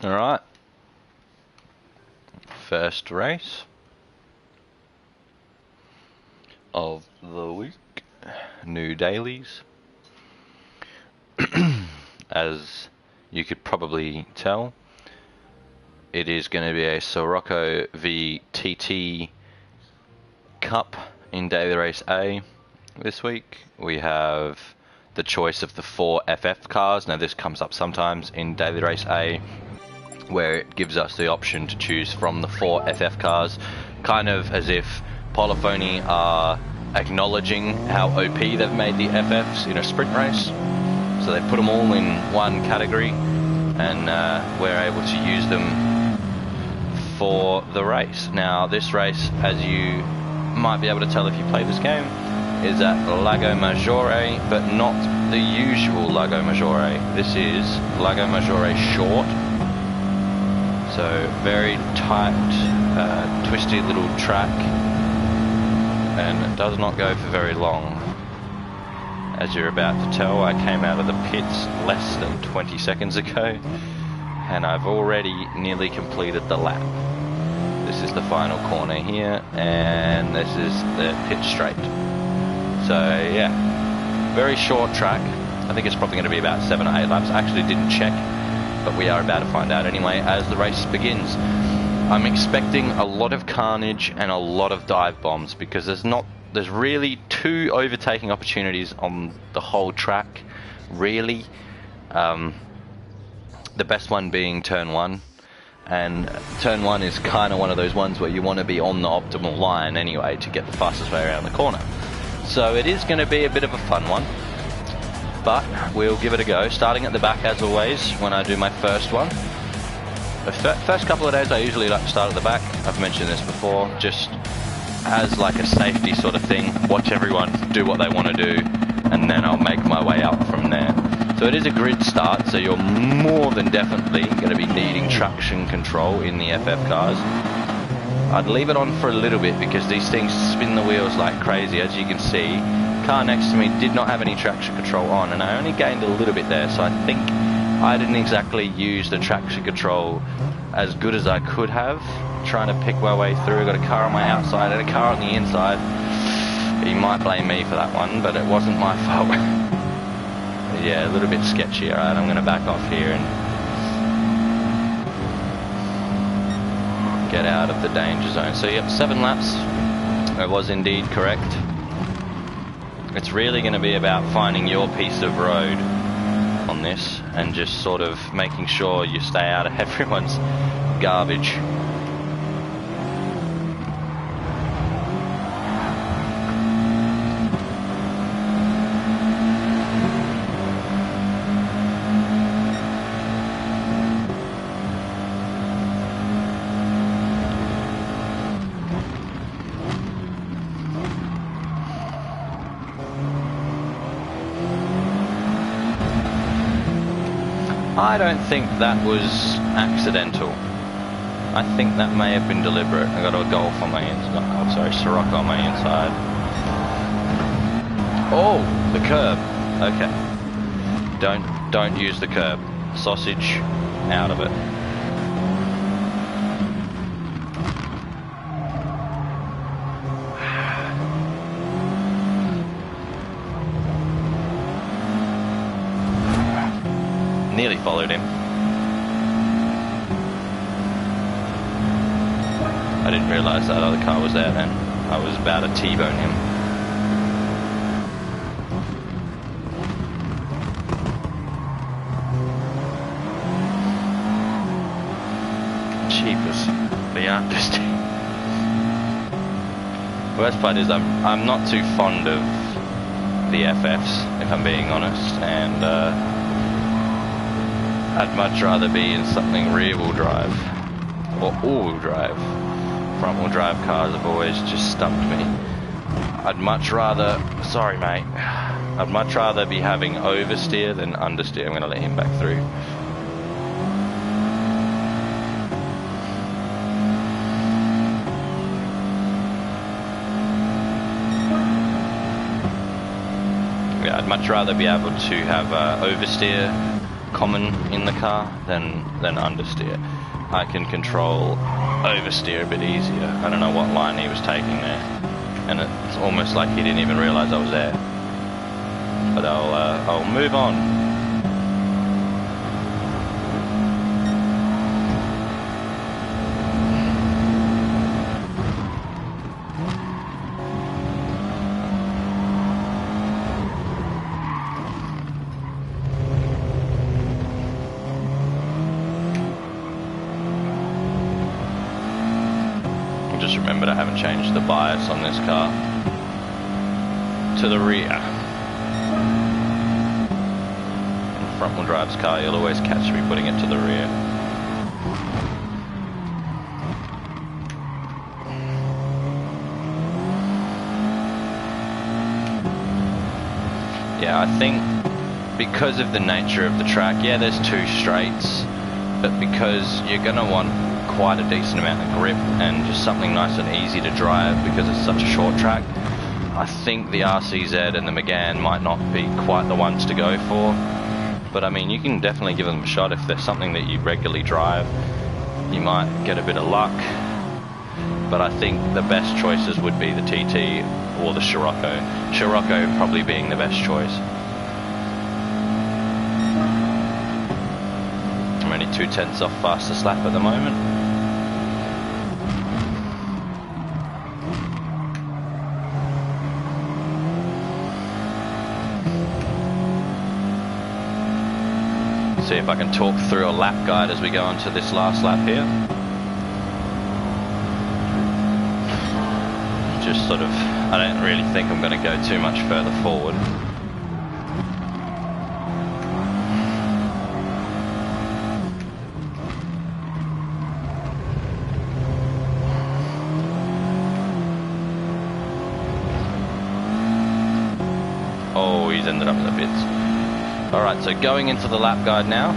Alright. First race of the week. New dailies. As you could probably tell, it is going to be a Sirocco v TT Cup in Daily Race A this week. We have the choice of the 4 FF cars. Now this comes up sometimes in Daily Race A, where it gives us the option to choose from the 4 FF cars, kind of as if Polyphony are acknowledging how OP they've made the FFs in a sprint race. So they put them all in one category, and we're able to use them for the race. Now this race, as you might be able to tell if you play this game, is at Lago Maggiore, but not the usual Lago Maggiore. This is Lago Maggiore Short. So very tight, twisty little track, and it does not go for very long. As you're about to tell, I came out of the pits less than 20 seconds ago, and I've already nearly completed the lap. This is the final corner here, and this is the pit straight. So yeah, very short track. I think it's probably going to be about 7 or 8 laps. I actually didn't check, but we are about to find out anyway as the race begins. I'm expecting a lot of carnage and a lot of dive bombs, because there's really 2 overtaking opportunities on the whole track, really. The best one being turn 1, and turn 1 is kind of one of those ones where you want to be on the optimal line anyway to get the fastest way around the corner. So it is going to be a bit of a fun one, but we'll give it a go, starting at the back as always when I do my first one. The first couple of days I usually like to start at the back. I've mentioned this before, just as like a safety sort of thing. Watch everyone do what they want to do, and then I'll make my way up from there. So it is a grid start, so you're more than definitely going to be needing traction control in the FF cars. I'd leave it on for a little bit because these things spin the wheels like crazy. As you can see, the car next to me did not have any traction control on, and I only gained a little bit there, so I think I didn't exactly use the traction control as good as I could have, trying to pick my way through. I got a car on my outside and a car on the inside. You might blame me for that one, but it wasn't my fault. Yeah, a little bit sketchy. Alright, I'm going to back off here and get out of the danger zone. So yep, 7 laps. I was indeed correct. It's really going to be about finding your piece of road on this, and just sort of making sure you stay out of everyone's garbage. I don't think that was accidental. I think that may have been deliberate. I got a Golf on my inside. I'm sorry, Sirocco on my inside. Oh, the curb. Okay. Don't use the curb. Sausage, out of it. Nearly followed him. I didn't realise that other car was there then. I was about to T-bone him. Cheapers. The understeer. Worst part is I'm not too fond of the FFs, if I'm being honest, and I'd much rather be in something rear-wheel drive or all-wheel drive. Front-wheel drive cars have always just stumped me. I'd much rather, sorry mate, I'd much rather be having oversteer than understeer. I'm going to let him back through. Yeah, I'd much rather be able to have oversteer common in the car than understeer. I can control oversteer a bit easier. I don't know what line he was taking there, and it's almost like he didn't even realise I was there. But I'll move on. Just remembered I haven't changed the bias on this car to the rear. In front wheel drive's car, you'll always catch me putting it to the rear. Yeah, I think because of the nature of the track, yeah, there's 2 straights, but because you're going to want quite a decent amount of grip and just something nice and easy to drive because it's such a short track, I think the RCZ and the Megane might not be quite the ones to go for. But I mean, you can definitely give them a shot if there's something that you regularly drive. You might get a bit of luck, but I think the best choices would be the TT or the Scirocco. Scirocco probably being the best choice. I'm only 2/10 off fastest lap at the moment. See if I can talk through a lap guide as we go into this last lap here. Just sort of, I don't really think I'm going to go too much further forward. Oh, he's ended up in the pits. Alright, so going into the lap guide now.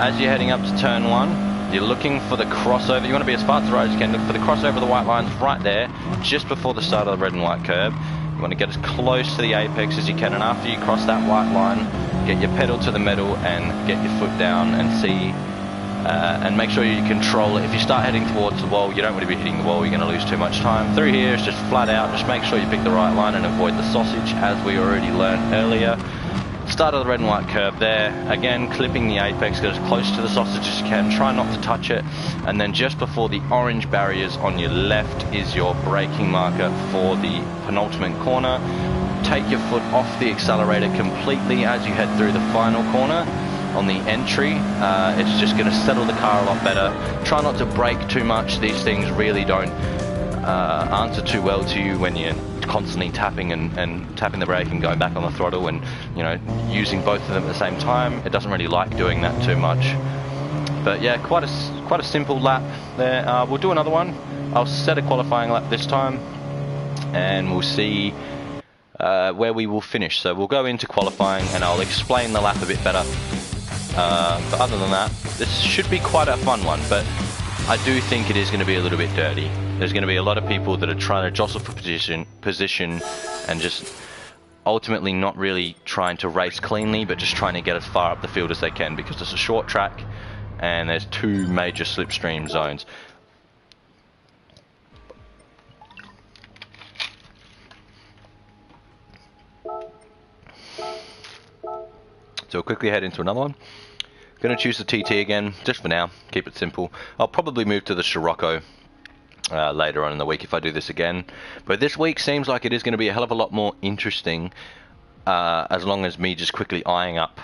As you're heading up to turn 1, you're looking for the crossover. You want to be as fast as right as you can. Look for the crossover of the white lines right there, just before the start of the red and white curb. You want to get as close to the apex as you can, and after you cross that white line, get your pedal to the metal and get your foot down and see, and make sure you control it. If you start heading towards the wall, you don't want to be hitting the wall, you're going to lose too much time. Through here, it's just flat out, just make sure you pick the right line and avoid the sausage, as we already learned earlier. Start of the red and white curve there, again clipping the apex, get as close to the sausage as you can, try not to touch it, and then just before the orange barriers on your left is your braking marker for the penultimate corner. Take your foot off the accelerator completely as you head through the final corner. On the entry, it's just going to settle the car a lot better. Try not to brake too much. These things really don't answer too well to you when you're constantly tapping and tapping the brake and going back on the throttle and, you know, using both of them at the same time. It doesn't really like doing that too much. But yeah, quite a simple lap there. We'll do another one. I'll set a qualifying lap this time, and we'll see where we will finish. So we'll go into qualifying and I'll explain the lap a bit better. But other than that, this should be quite a fun one, but I do think it is going to be a little bit dirty. There's going to be a lot of people that are trying to jostle for position and just ultimately not really trying to race cleanly, but just trying to get as far up the field as they can, because it's a short track and there's 2 major slipstream zones. So we'll quickly head into another one. Going to choose the TT again, just for now, keep it simple. I'll probably move to the Scirocco later on in the week if I do this again. But this week seems like it is going to be a hell of a lot more interesting, as long as me just quickly eyeing up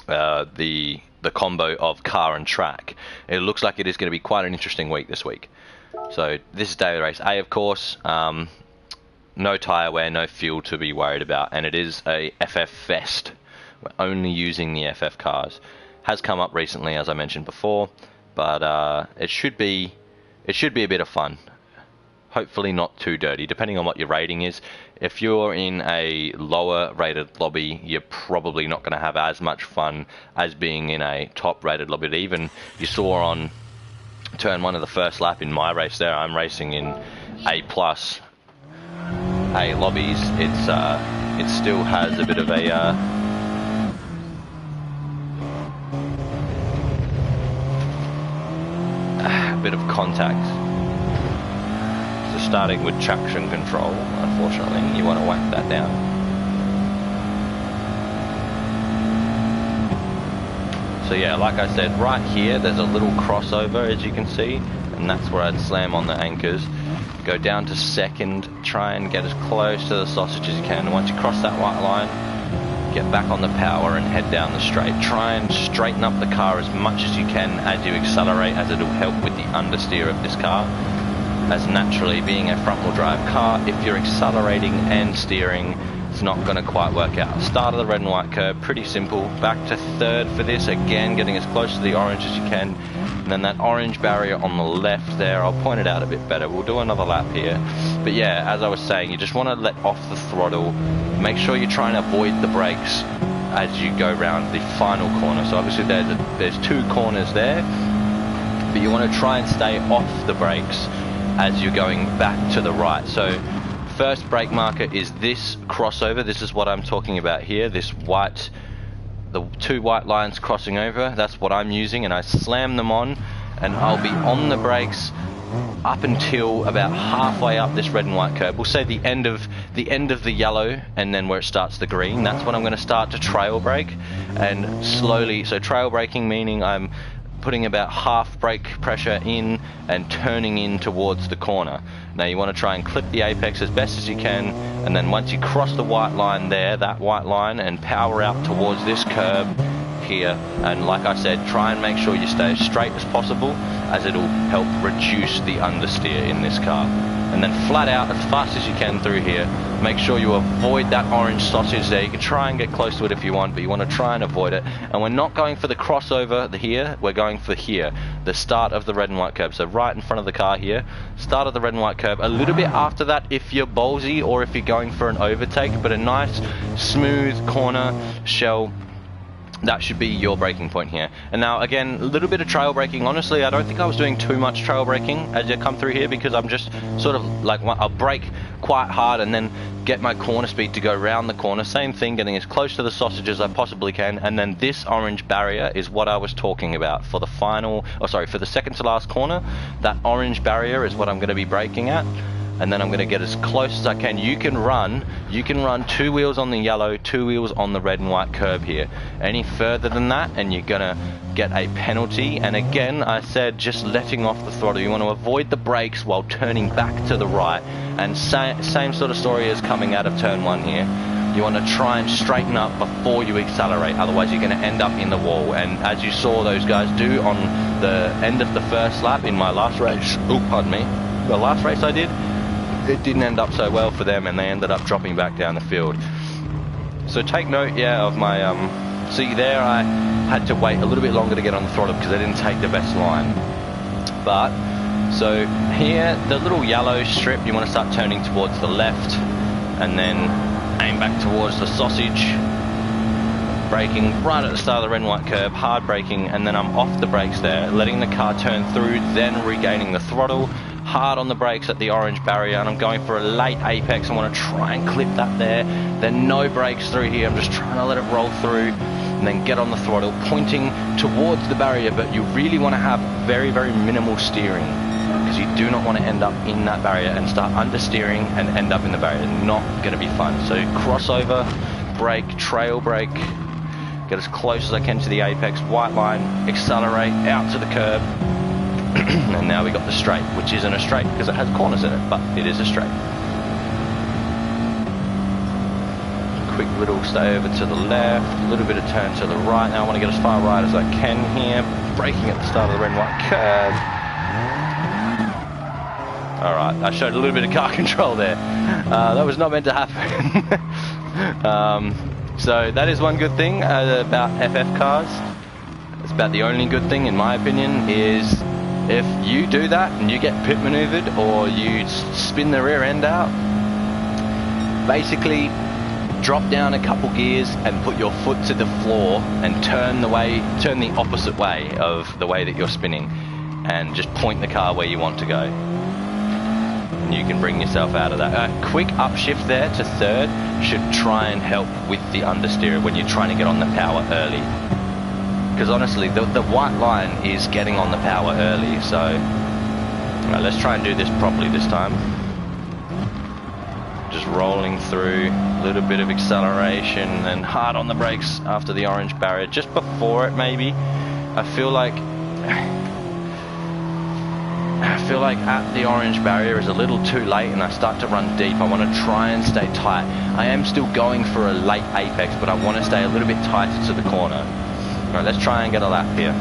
the combo of car and track. It looks like it is going to be quite an interesting week this week. So this is Daily Race A, of course. No tyre wear, no fuel to be worried about, and it is a FF Fest. We're only using the FF cars. Has come up recently, as I mentioned before, but it should be a bit of fun. Hopefully not too dirty, depending on what your rating is. If you're in a lower rated lobby, you're probably not going to have as much fun as being in a top rated lobby. Even you saw on turn 1 of the first lap in my race there, I'm racing in A+ A lobbies. It still has a bit of a bit of contact. So starting with traction control, unfortunately, you want to whack that down. So yeah, like I said, right here, there's a little crossover, as you can see, and that's where I'd slam on the anchors. Go down to second, try and get as close to the sausage as you can. And once you cross that white line, get back on the power and head down the straight. Try and straighten up the car as much as you can as you accelerate, as it'll help with the understeer of this car. As naturally, being a front wheel drive car, if you're accelerating and steering, it's not going to quite work out. Start of the red and white curb, pretty simple. Back to third for this, again getting as close to the orange as you can. And then that orange barrier on the left there, I'll point it out a bit better. We'll do another lap here. But yeah, as I was saying, you just want to let off the throttle. Make sure you try and avoid the brakes as you go around the final corner. So obviously there's two corners there, but you want to try and stay off the brakes as you're going back to the right. So first brake marker is this crossover. This is what I'm talking about here, this white, the two white lines crossing over. That's what I'm using, and I slam them on, and I'll be on the brakes up until about halfway up this red and white curb. We'll say the end of the yellow, and then where it starts the green, that's when I'm going to start to trail brake, and slowly. So trail braking meaning I'm putting about half brake pressure in and turning in towards the corner. Now you want to try and clip the apex as best as you can, and then once you cross the white line there, that white line, and power out towards this curb here, and like I said, try and make sure you stay as straight as possible, as it'll help reduce the understeer in this car. And then flat out as fast as you can through here. Make sure you avoid that orange sausage there. You can try and get close to it if you want, but you want to try and avoid it. And we're not going for the crossover here, we're going for here, the start of the red and white curb. So right in front of the car here, start of the red and white curb. A little bit after that if you're ballsy or if you're going for an overtake, but a nice smooth corner shell. That should be your braking point here. And now again, a little bit of trail braking. Honestly, I don't think I was doing too much trail braking as you come through here, because I'm just sort of like, I'll brake quite hard and then get my corner speed to go round the corner. Same thing, getting as close to the sausage as I possibly can. And then this orange barrier is what I was talking about for the final, for the second to last corner. That orange barrier is what I'm going to be braking at. And then I'm going to get as close as I can. You can run two wheels on the yellow, two wheels on the red and white curb here. Any further than that and you're going to get a penalty. And again, I said just letting off the throttle. You want to avoid the brakes while turning back to the right. And same sort of story as coming out of turn one here. You want to try and straighten up before you accelerate, otherwise you're going to end up in the wall. And as you saw those guys do on the end of the first lap in my last race, the last race I did, it didn't end up so well for them, and they ended up dropping back down the field. So take note, yeah, of my see there, I had to wait a little bit longer to get on the throttle because I didn't take the best line. But so here, the little yellow strip, you want to start turning towards the left and then aim back towards the sausage, braking right at the start of the red and white curb, hard braking, and then I'm off the brakes there, letting the car turn through, then regaining the throttle, hard on the brakes at the orange barrier, and I'm going for a late apex. I want to try and clip that there, then no brakes through here. I'm just trying to let it roll through and then get on the throttle, pointing towards the barrier, but you really want to have very, very minimal steering, because you do not want to end up in that barrier and start understeering and end up in the barrier. Not going to be fun. So crossover, brake, trail brake, get as close as I can to the apex, white line, accelerate out to the curb. And now we got the straight, which isn't a straight because it has corners in it, but it is a straight. Quick little stay over to the left, a little bit of turn to the right. Now I want to get as far right as I can here, braking at the start of the red and white curve. Alright, I showed a little bit of car control there. That was not meant to happen. So that is one good thing about FF cars. It's about the only good thing, in my opinion, is if you do that and you get pit maneuvered or you spin the rear end out, basically drop down a couple gears and put your foot to the floor and turn the opposite way of the way that you're spinning, and just point the car where you want to go. And you can bring yourself out of that. A quick upshift there to third should try and help with the understeer when you're trying to get on the power early. Because honestly, the white line is getting on the power early, so Alright, let's try and do this properly this time. Just rolling through, a little bit of acceleration and hard on the brakes after the orange barrier, just before it maybe. I feel like at the orange barrier is a little too late and I start to run deep. I want to try and stay tight. I am still going for a late apex, but I want to stay a little bit tighter to the corner. Alright, let's try and get a lap here.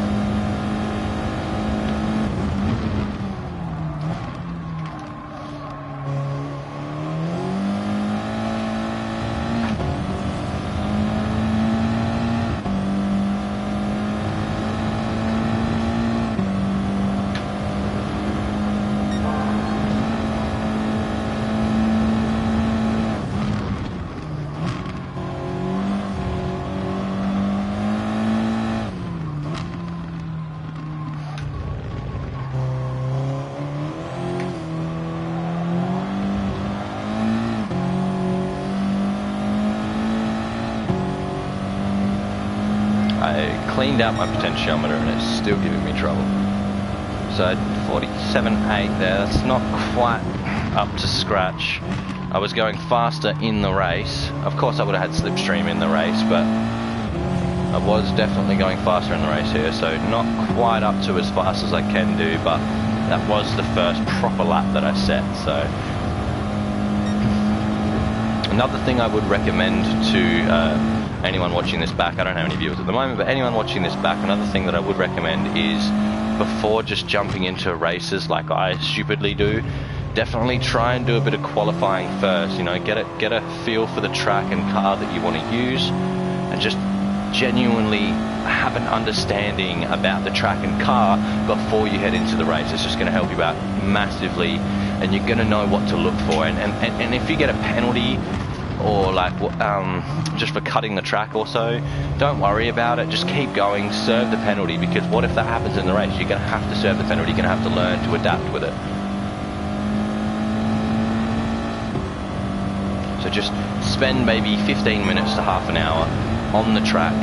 I cleaned out my potentiometer and it's still giving me trouble. So 47.8 there, that's not quite up to scratch. I was going faster in the race. Of course I would have had slipstream in the race, but I was definitely going faster in the race here, so not quite up to as fast as I can do, but that was the first proper lap that I set. So another thing I would recommend to anyone watching this back, I don't have any viewers at the moment, but anyone watching this back, another thing that I would recommend is, before just jumping into races like I stupidly do, definitely try and do a bit of qualifying first. You know, get a feel for the track and car that you want to use, and just genuinely have an understanding about the track and car before you head into the race. It's just going to help you out massively, and you're going to know what to look for. And if you get a penalty, or like just for cutting the track or so, don't worry about it, just keep going, serve the penalty, because what if that happens in the race? You're going to have to serve the penalty, you're going to have to learn to adapt with it. So just spend maybe 15 minutes to half an hour on the track,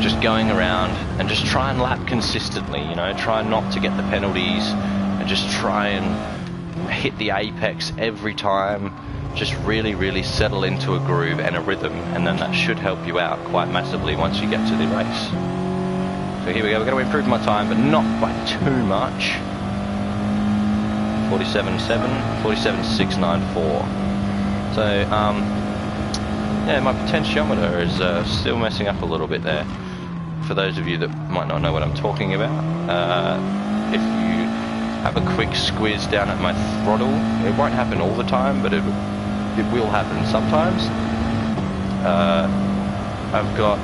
just going around, and just try and lap consistently, you know, try not to get the penalties, and just try and hit the apex every time. Just really settle into a groove and a rhythm, and then that should help you out quite massively once you get to the race. So here we go, we're going to improve my time, but not by too much. 47.7, 47.694. So, yeah, my potentiometer is still messing up a little bit there. For those of you that might not know what I'm talking about, if you have a quick squeeze down at my throttle, it won't happen all the time, but it will happen sometimes. I've got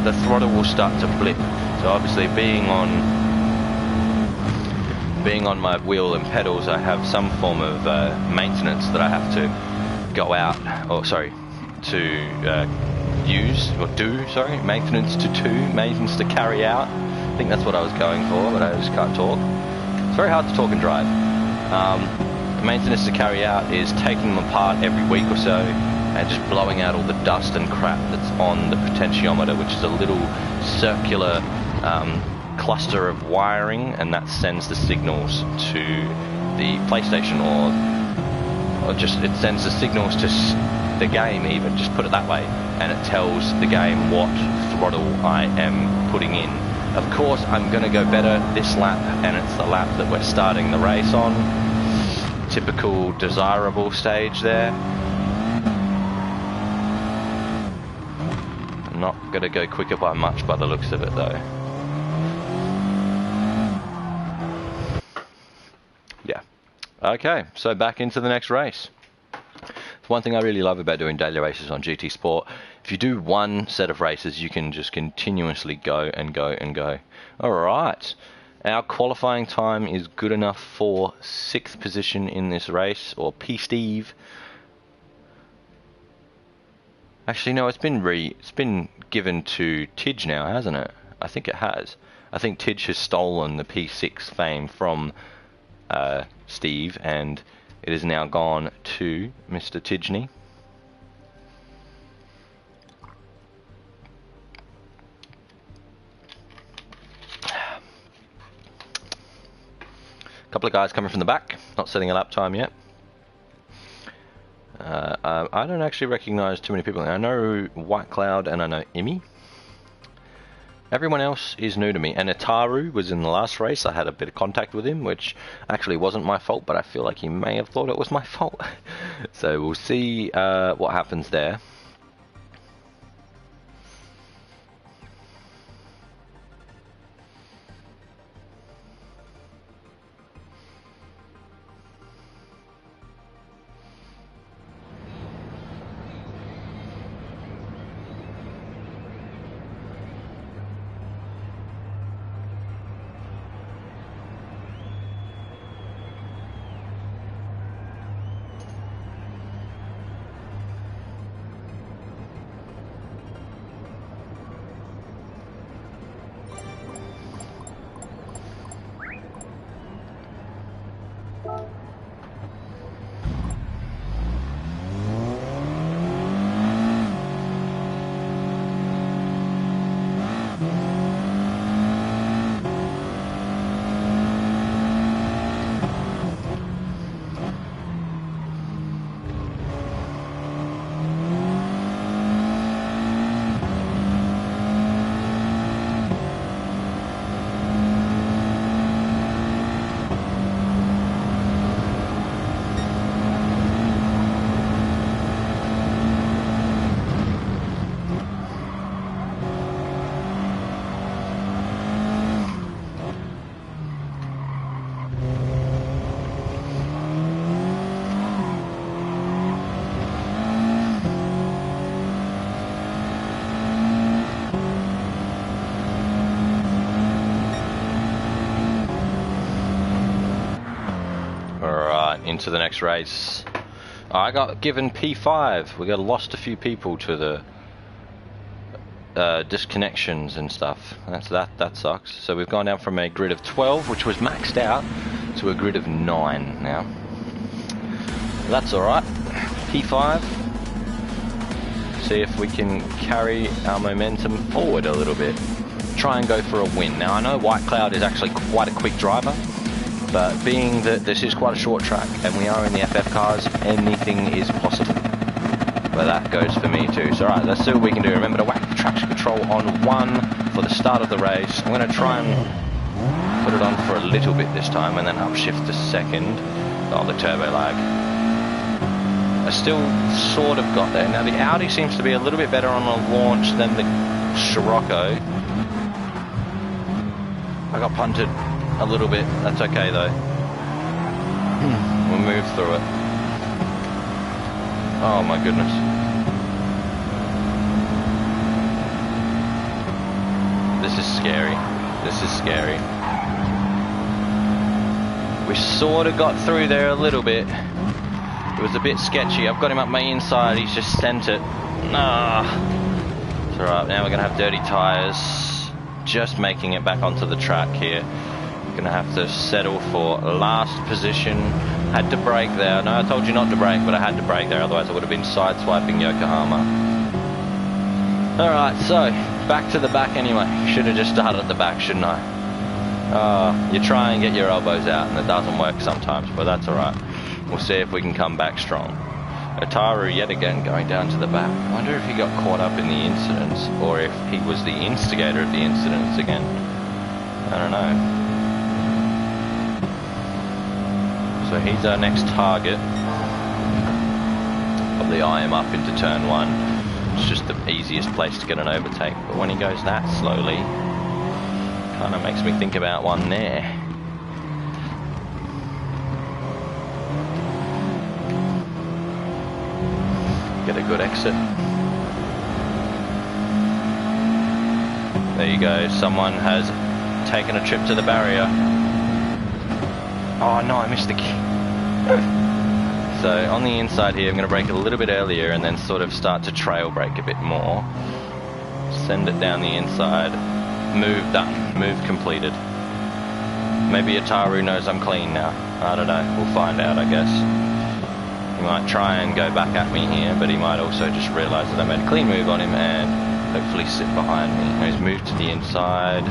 the throttle will start to blip. So obviously being on my wheel and pedals, I have some form of maintenance that I have to go out, or sorry, to use or do. Sorry, maintenance to carry out. I think that's what I was going for, but I just can't talk. It's very hard to talk and drive. Maintenance to carry out is taking them apart every week or so and just blowing out all the dust and crap that's on the potentiometer, which is a little circular cluster of wiring, and that sends the signals to the PlayStation, or just it sends the signals to the game even, just put it that way, and it tells the game what throttle I am putting in. Of course I'm going to go better this lap, and it's the lap that we're starting the race on. Typical desirable stage there. I'm not going to go quicker by much by the looks of it though. Yeah. Okay, so back into the next race. One thing I really love about doing daily races on GT Sport, if you do one set of races, you can just continuously go and go and go. Alright. Our qualifying time is good enough for 6th position in this race, or P-Steve. Actually, no, it's been given to Tidge now, hasn't it? I think it has. I think Tidge has stolen the P6 fame from Steve, and it is now gone to Mr. Tidgeney. Couple of guys coming from the back, not setting a lap time yet. I don't actually recognise too many people. I know White Cloud and I know Imi. Everyone else is new to me. And Ataru was in the last race. I had a bit of contact with him, which actually wasn't my fault, but I feel like he may have thought it was my fault. So we'll see what happens there. Into the next race. I got given P5. We got lost a few people to the disconnections and stuff. That sucks. So we've gone down from a grid of 12, which was maxed out, to a grid of 9 now. That's alright. P5. See if we can carry our momentum forward a little bit. Try and go for a win. Now I know White Cloud is actually quite a quick driver, but being that this is quite a short track and we are in the FF cars, anything is possible. But that goes for me too. So alright, let's see what we can do. Remember to whack the traction control on 1 for the start of the race. I'm going to try and put it on for a little bit this time and then upshift to 2nd. Oh, the turbo lag. I still sort of got there. Now the Audi seems to be a little bit better on a launch than the Scirocco. I got punted a little bit. That's okay though. We'll move through it. Oh my goodness. This is scary. This is scary. We sort of got through there a little bit. It was a bit sketchy. I've got him up my inside. He's just sent it. Ah. It's alright. Now we're going to have dirty tyres. Just making it back onto the track here. Gonna have to settle for last position. Had to brake there. No, I told you not to brake, but I had to brake there, otherwise I would have been sideswiping Yokohama. Alright, so back to the back anyway. Should have just started at the back, shouldn't I? You try and get your elbows out and it doesn't work sometimes, but that's alright. We'll see if we can come back strong. Ataru yet again going down to the back. I wonder if he got caught up in the incidents or if he was the instigator of the incidents again. I don't know. So he's our next target. Probably eye him up into turn 1. It's just the easiest place to get an overtake. But when he goes that slowly, kind of makes me think about one there. Get a good exit. There you go. Someone has taken a trip to the barrier. Oh no, I missed the key. So on the inside here, I'm going to brake a little bit earlier and then sort of start to trail brake a bit more. Send it down the inside. Move done. Move completed. Maybe Ataru knows I'm clean now. I don't know. We'll find out, I guess. He might try and go back at me here, but he might also just realise that I made a clean move on him and hopefully sit behind me. Now he's moved to the inside.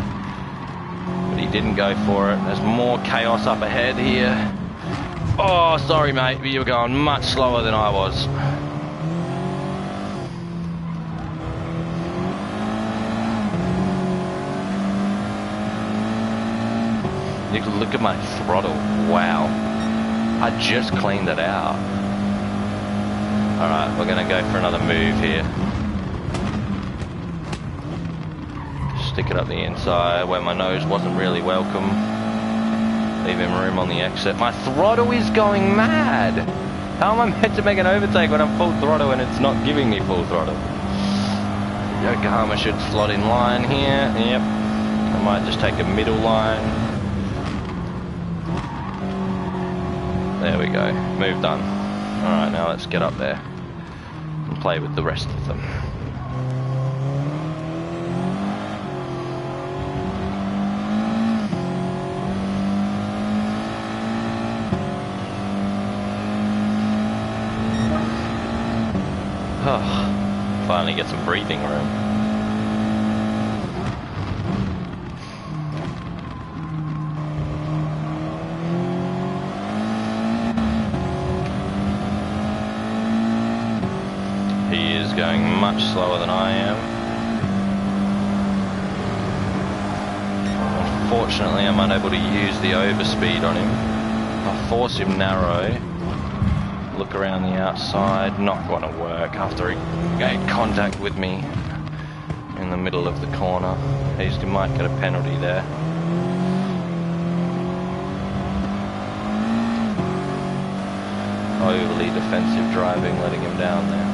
But he didn't go for it. There's more chaos up ahead here. Oh, sorry mate, but you were going much slower than I was. You can look at my throttle. Wow. I just cleaned it out. Alright, we're going to go for another move here. Stick it up the inside where my nose wasn't really welcome. Leaving room on the exit. My throttle is going mad! How am I meant to make an overtake when I'm full throttle and it's not giving me full throttle? Yokohama should slot in line here. Yep. I might just take a middle line. There we go. Move done. Alright, now let's get up there and play with the rest of them. Oh, finally get some breathing room. He is going much slower than I am. Unfortunately, I'm unable to use the overspeed on him. I'll force him narrow. Look around the outside, not going to work after he made contact with me in the middle of the corner. He might get a penalty there. Overly defensive driving, letting him down there.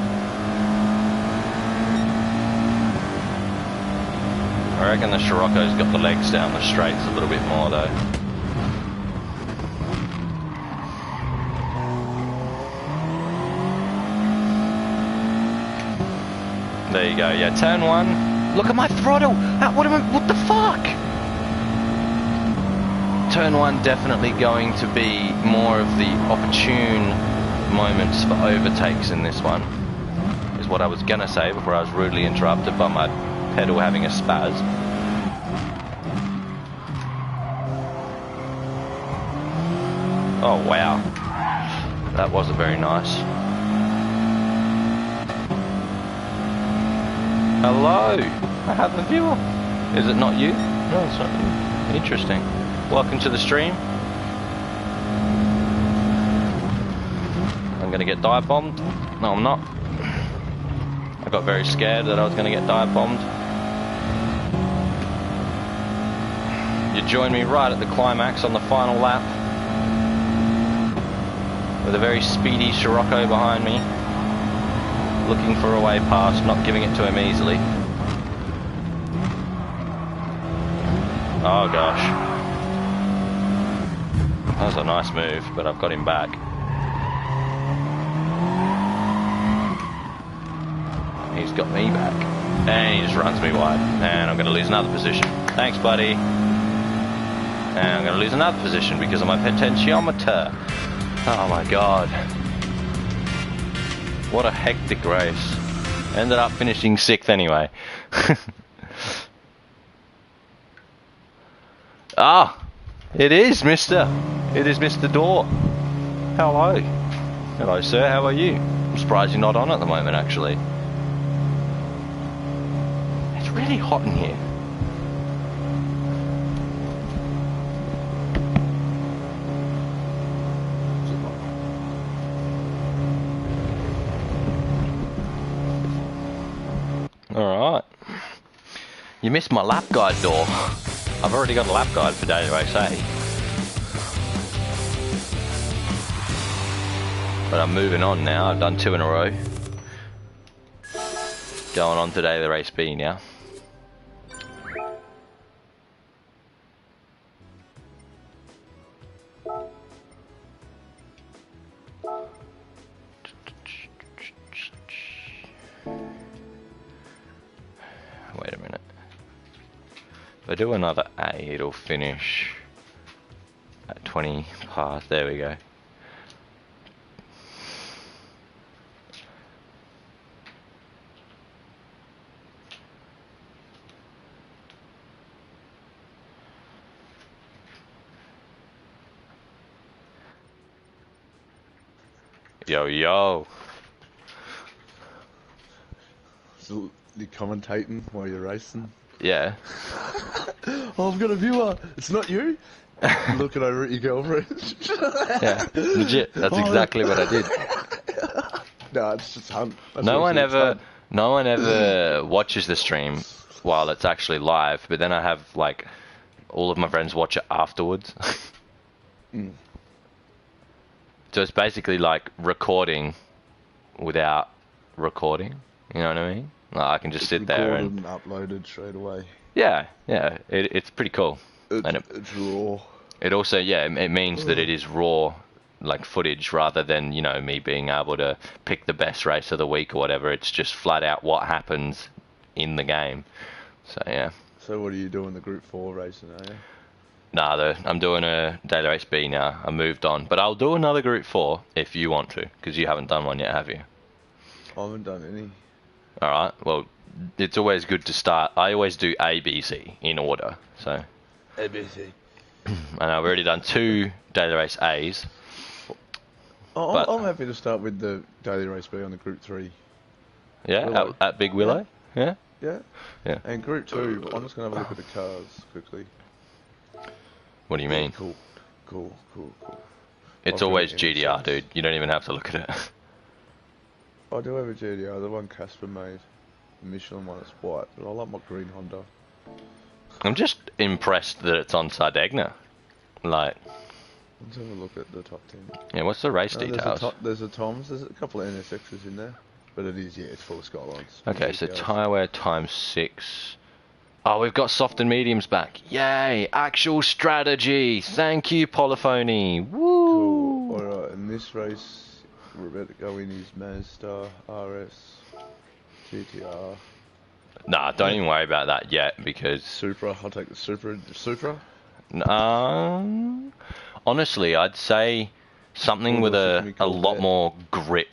I reckon the Scirocco's got the legs down the straights a little bit more though. There you go, yeah, turn one. Look at my throttle! What the fuck? Turn one definitely going to be more of the opportune moments for overtakes in this one. Is what I was gonna say before I was rudely interrupted by my pedal having a spaz. Oh wow. That wasn't very nice. Hello, I have a viewer. Is it not you? No, it's not you. Interesting. Welcome to the stream. I'm gonna get dive bombed. No, I'm not. I got very scared that I was gonna get dive bombed. You joined me right at the climax on the final lap. With a very speedy Scirocco behind me. Looking for a way past, not giving it to him easily. Oh gosh. That was a nice move, but I've got him back. He's got me back. And he just runs me wide. And I'm going to lose another position. Thanks, buddy. And I'm going to lose another position because of my potentiometer. Oh my god. What a hectic race. Ended up finishing 6th anyway. Ah, it is Mr. Door. Hello. Hello sir, how are you? I'm surprised you're not on at the moment actually. It's really hot in here. Alright. You missed my lap guide door. I've already got a lap guide for Daily Race A. But I'm moving on now. I've done 2 in a row. Going on to Daily Race B now. Wait a minute. If I do another A, it'll finish at 20 past. There we go. Yo, yo. So you're commentating while you're racing. Yeah. Oh, I've got a viewer. It's not you. Looking over at your girlfriend. Yeah. Legit. That's exactly what I did. No, it's just Hunt. That's No what one I said, it's no one ever watches the stream while it's actually live, but then I have like all of my friends watch it afterwards. So it's basically like recording without recording. You know what I mean? Like I can just sit there recorded and uploaded straight away. yeah, it's pretty cool. And It's raw. it also it means that it is raw like footage rather than, you know, me being able to pick the best race of the week or whatever. It's just flat out what happens in the game. So yeah. So what are you doing the Group 4 racing, are you? Nah, I'm doing a Daily Race B now. I moved on. But I'll do another Group 4 if you want to, because you haven't done one yet, have you? I haven't done any. Alright, well, it's always good to start. I always do A, B, C in order. So, ABC. and I've already done 2 Daily Race A's. But- I'm happy to start with the Daily Race B on the Group 3. Yeah, Willow. at Big Willow? Yeah? Yeah. Yeah. And Group 2, I'm just going to have a look at the cars quickly. What do you mean? Cool. It's I've always got it in GDR, sense. dude. You don't even have to look at it. I do have a GDR, the one Casper made. The Michelin one is white, but I like my green Honda. I'm just impressed that it's on Sardegna. Like, Let's have a look at the top 10. yeah, what's the race No, details? there's a Toms, there's a couple of NSXs in there. But it is, it's full of Skylines. Okay, so GTRs. tyre wear times 6. Oh, we've got soft and mediums back. Yay! Actual strategy. Thank you, Polyphony. Woo! Cool. Alright, in this race, we're about to go in his Mazda RS GTR Nah, don't even worry about that yet because Supra. I'll take the Supra. honestly, I'd say something with What else can we a call lot that? more grip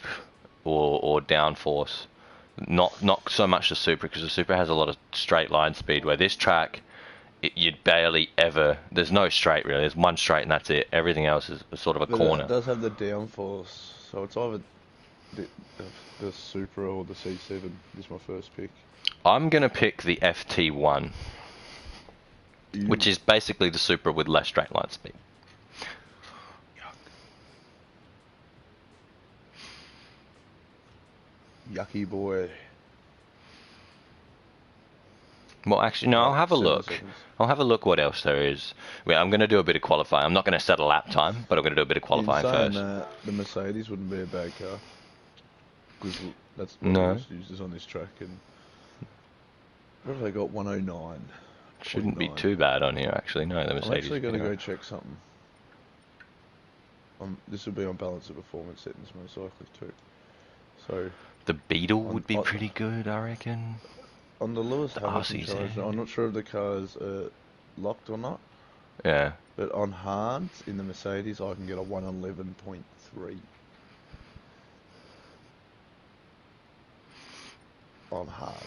or downforce. Not so much the Supra, because the Supra has a lot of straight line speed, where this track, you'd barely ever, there's no straight really, there's one straight and that's it. Everything else is sort of a But corner. it does have the downforce, so it's either the Supra or the C7 is my first pick. I'm going to pick the FT1, which is basically the Supra with less straight line speed. Yucky boy. Well, actually, no, I'll have a 7 look. seconds. I'll have a look what else there is. Wait, I'm going to do a bit of qualifying. I'm not going to set a lap time, but I'm going to do a bit of qualifying In saying first. that, the Mercedes wouldn't be a bad car. Because that's what No. uses on this track. And what have they got? 109. Shouldn't be 0.9. too bad on here, actually. No, the I'm Mercedes. actually going to anyway. go check something. This will be on balance of performance settings most likely too. So The Beetle would be on- pretty good, I reckon. on the Lewis The Hamilton RCZ. cars, I'm not sure if the cars are locked or not, Yeah. but on hards in the Mercedes I can get a 111.3 on hards.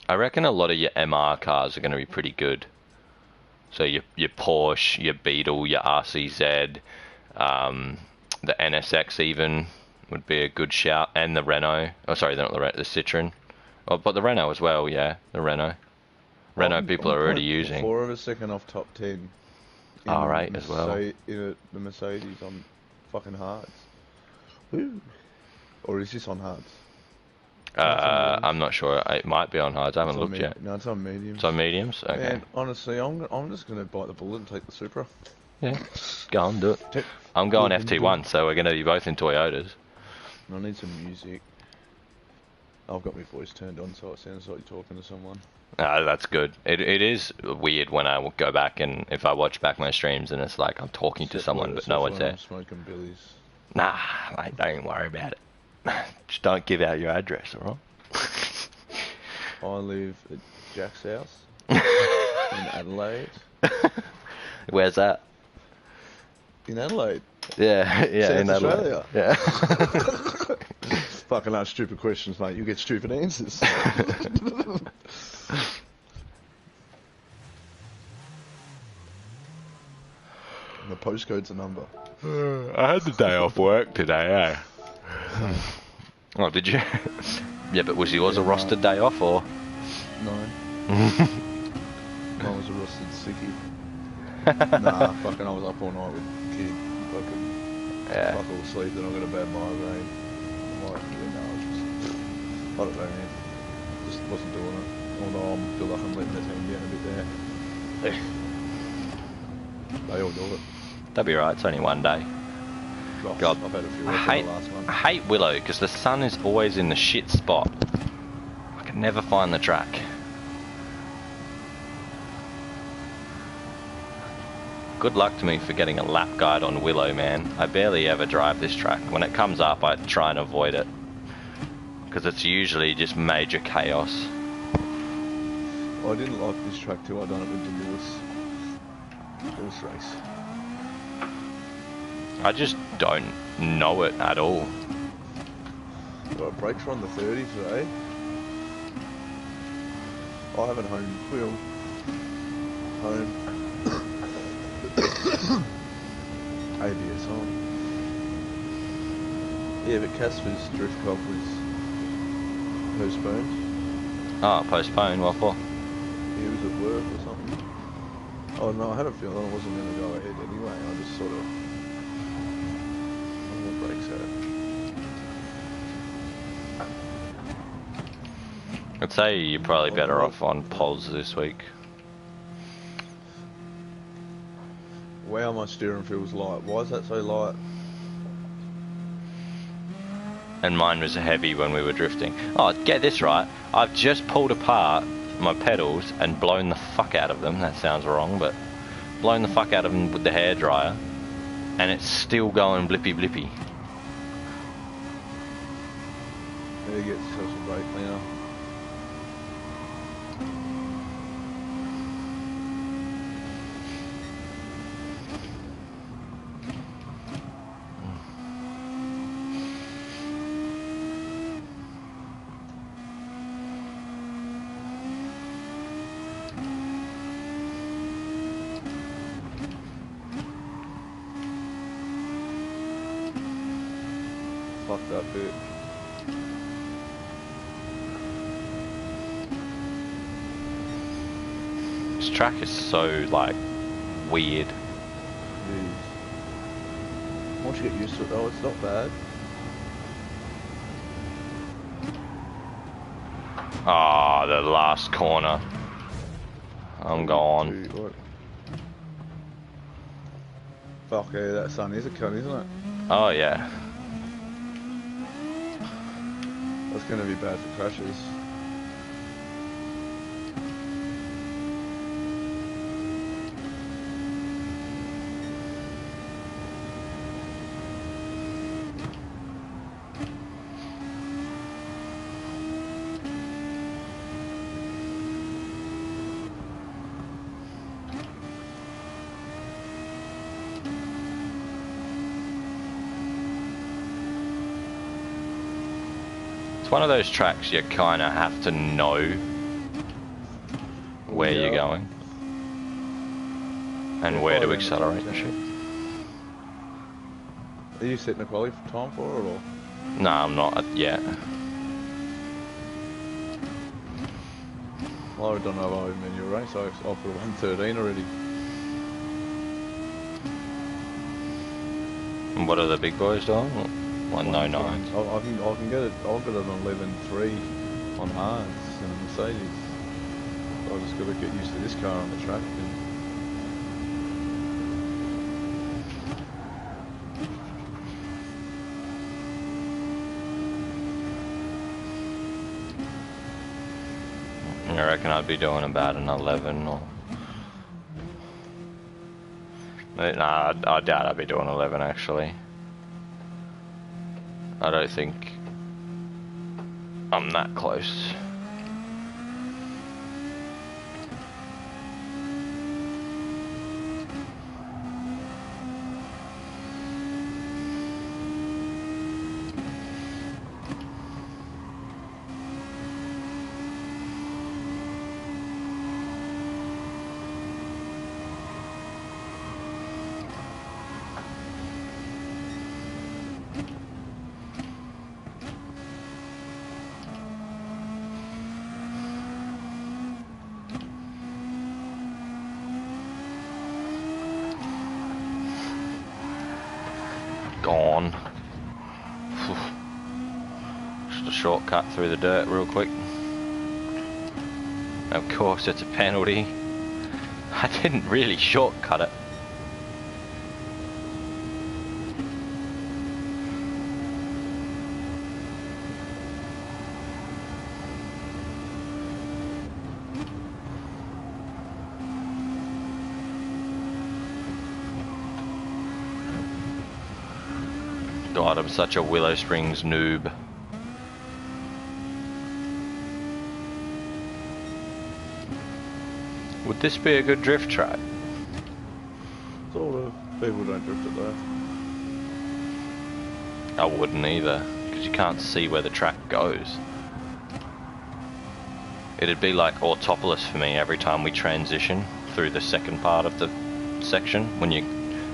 I reckon a lot of your MR cars are going to be pretty good. So your Porsche, your Beetle, your RCZ, the NSX even would be a good shout, and the Renault. Oh, sorry, they're not the Renault, the Citroen. Oh, but the Renault as well, yeah, the Renault. Renault people are already using. 4 of a second off top 10. in R8 as well. The Mercedes on fucking hards. Woo. Or is this on hards? I'm not sure. It might be on hards. I haven't looked yet. No, it's on mediums. It's on mediums. Okay. And honestly, I'm just gonna bite the bullet and take the Supra. Yeah. Go on, do it. I'm going FT1, so we're going to be both in Toyotas. I need some music. I've got my voice turned on, so it sounds like you're talking to someone. That's good. It is weird when I go back and if I watch back my streams and it's like I'm talking to someone but no one's there. I'm smoking billies. Nah, mate, don't worry about it. Just don't give out your address, alright? I live at Jack's house in Adelaide. Where's that? In Adelaide. Yeah, yeah, South in Adelaide. Australia. Yeah. Fucking ask stupid questions, mate. You get stupid answers. The postcode's a number. I had the day off work today, eh? Oh, did you? Yeah, but was yours a rostered day off, or? No. Mine was a rostered sickie. Nah, fucking I was up all night with the kid. Yeah. Fuck all sleep, then I got a bad migraine. I'm like, yeah, no, I don't know, man. Just wasn't doing it. Although I feel like I'm letting the team down a bit there. They all do it. That'll be right, it's only one day. Oh, God, I've had a few I off in the last I one. hate Willow because the sun is always in the shit spot. I can never find the track. Good luck to me for getting a lap guide on Willow, man. I barely ever drive this track. When it comes up, I try and avoid it. Because it's usually just major chaos. I didn't like this track too. I done it with the Lewis race. I just don't know it at all. Right, brakes are on the 30 today. I haven't home. ABS on. Yeah, but Casper's drift cup was postponed. Oh, postponed, what for? He was at work or something. Oh no, I had a feeling I wasn't going to go ahead anyway. I just sort of... I don't know what brakes had. I'd say you're probably better off on poles this week. Wow, my steering feels light. Why is that so light? And mine was heavy when we were drifting. Oh, get this right. I've just pulled apart my pedals and blown the fuck out of them. That sounds wrong, but blown the fuck out of them with the hairdryer. And it's still going blippy blippy. There you get yourself some brake cleaner. Fuck that bit. This track is so, like, weird. It is. Once you get used to it though, it's not bad. Ah, the last corner. I'm gone. What? Fuck yeah, that sun is a cunt, isn't it? Oh, yeah. That's going to be bad for crashes. It's one of those tracks you kind of have to know where you're going and where to accelerate and shit. Are you setting a quality time for it or? No, I'm not yet. Well, I don't know if I even in your race. I'll put 113 already. And what are the big boys doing? 109. I can get it. I'll get it on 11.3 on hards and a Mercedes. I just got to get used to this car on the track. I reckon I'd be doing about an 11 or... Nah, I doubt I'd be doing 11 actually. I don't think I'm that close. gone. Just a shortcut through the dirt real quick. Of course it's a penalty. I didn't really shortcut it. God, I'm such a Willow Springs noob. Would this be a good drift track? Sort of. People don't drift it there. I wouldn't either, because you can't see where the track goes. It'd be like autopilus for me every time we transition through the second part of the section, when you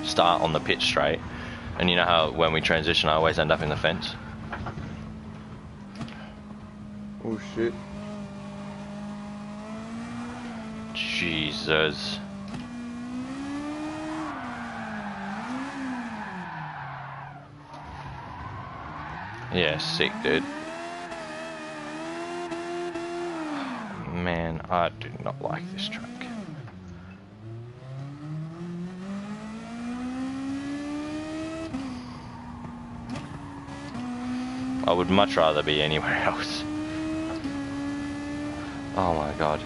start on the pitch straight. And you know how when we transition I always end up in the fence? Oh shit. Jesus. Yeah, sick, dude. Man, I do not like this track. I would much rather be anywhere else. Oh my god.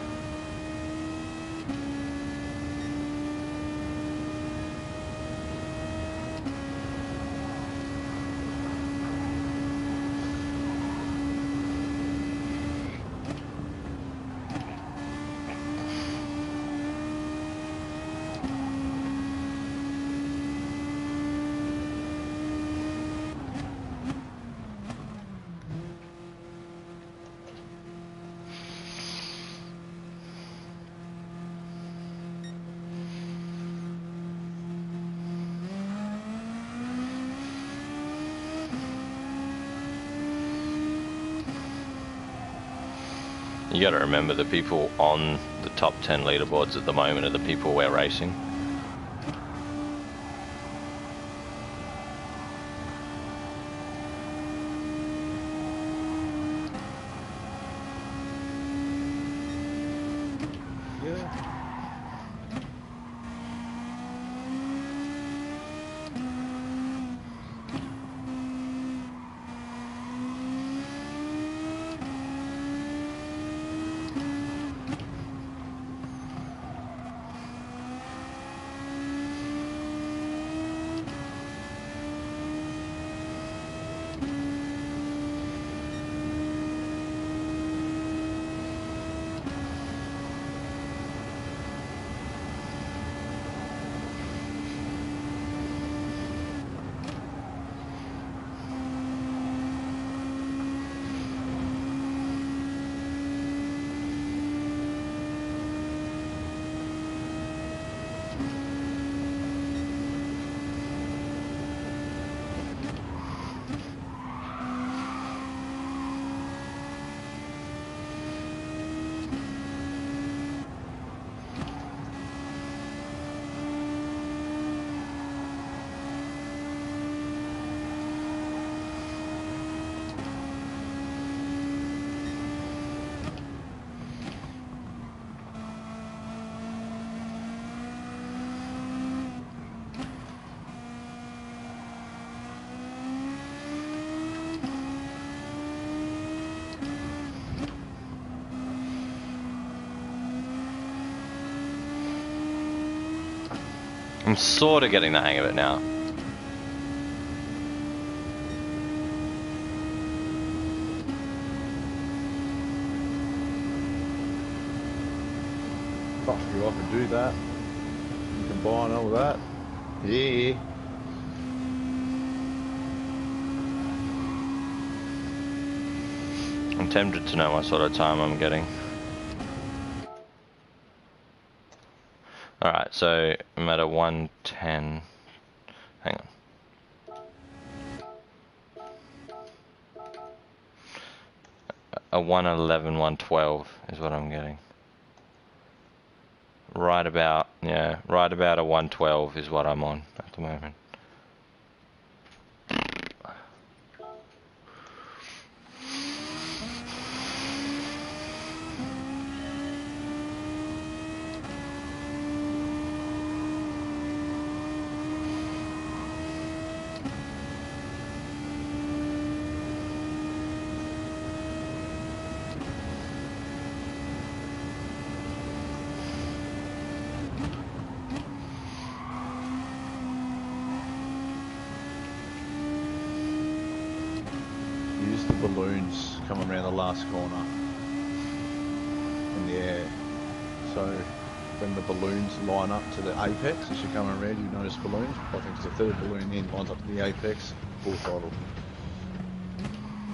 You gotta remember the people on the top 10 leaderboards at the moment are the people we're racing. Yeah. I'm sort of getting the hang of it now. Fuck you, I can do that. You can buy and all that. Yeah. I'm tempted to know what sort of time I'm getting. Alright, so I'm at a 110. Hang on. A 111, 112 is what I'm getting. Right about a 112 is what I'm on at the moment. balloons coming around the last corner in the air. So when the balloons line up to the apex, as you're coming around, you notice balloons. I think it's the third balloon in, lines up to the apex, full throttle.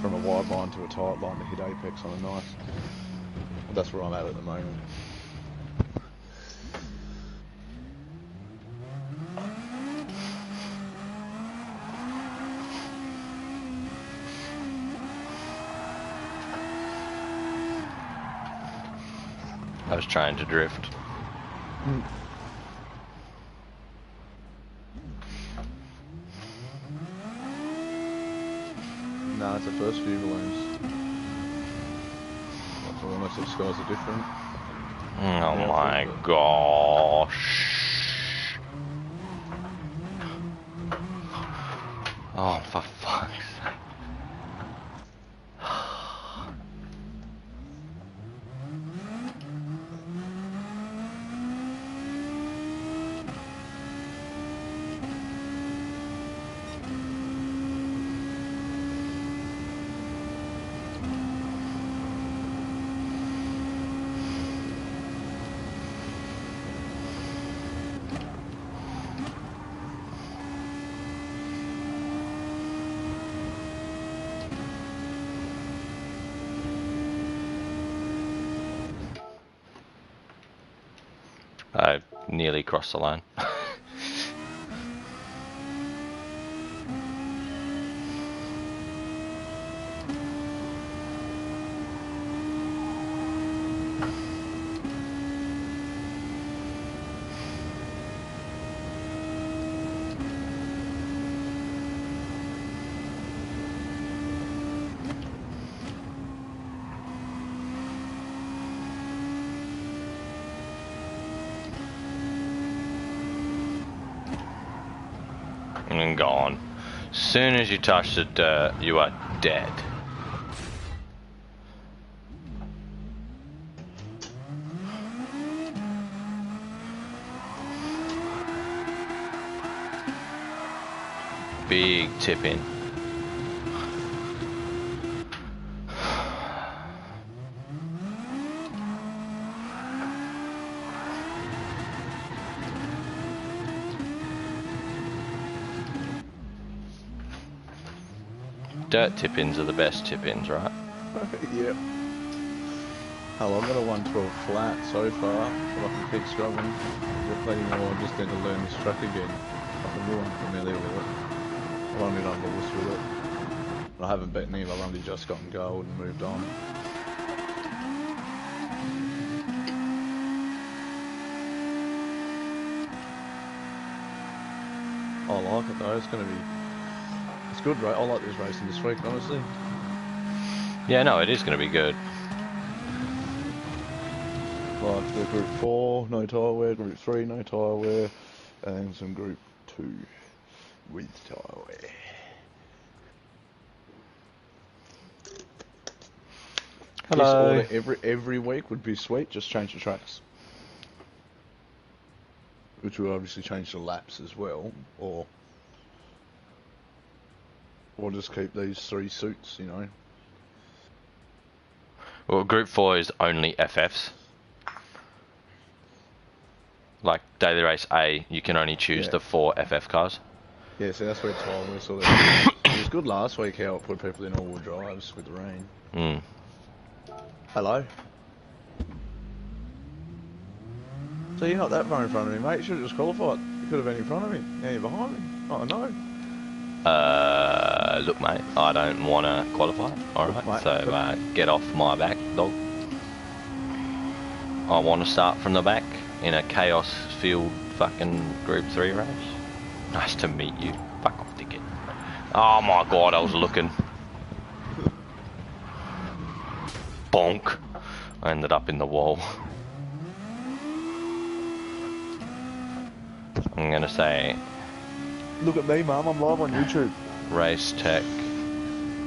From a wide line to a tight line to hit apex on a nice. That's where I'm at the moment. I was trying to drift. No, it's the first few balloons. That's almost the skies are different. Oh my gosh. Oh, for fuck's sake. I nearly crossed the line. And gone. Soon as you touch the dirt, you are dead. Big tip in. Dirt tip-ins are the best tip-ins, right? Yep. Hell, I've got a 112 flat so far, but I can keep struggling. There's plenty more. I just need to learn this track again. I'm real unfamiliar with it. I've only done balls with it. I haven't beaten him. I've only just gotten gold and moved on. I like it though. It's going to be. It's good, right? I like this racing this week, honestly. Yeah, no, it is going to be good. Like the group 4, no tyre wear, group 3, no tyre wear, and some group 2 with tyre wear. Hello. This order every week would be sweet, just change the tracks. Which will obviously change the laps as well, or just keep these 3 suits, you know. Well, Group 4 is only FFs. Like Daily Race A, you can only choose the 4 FF cars. Yeah, so that's where time was sort of. It was good last week how it put people in all-wheel drives with the rain. Mm. Hello. So you're not that far in front of me, mate. You should have just qualified. You could have been in front of me. Now you're behind me. Oh no. Look, mate, I don't want to qualify. Alright, Mate, so get off my back, dog. I want to start from the back in a chaos-filled fucking Group 3 race. Nice to meet you. Fuck off, dickhead. Oh my god, I was looking. Bonk. I ended up in the wall. I'm gonna say... Look at me, Mum. I'm live on YouTube. Race Tech.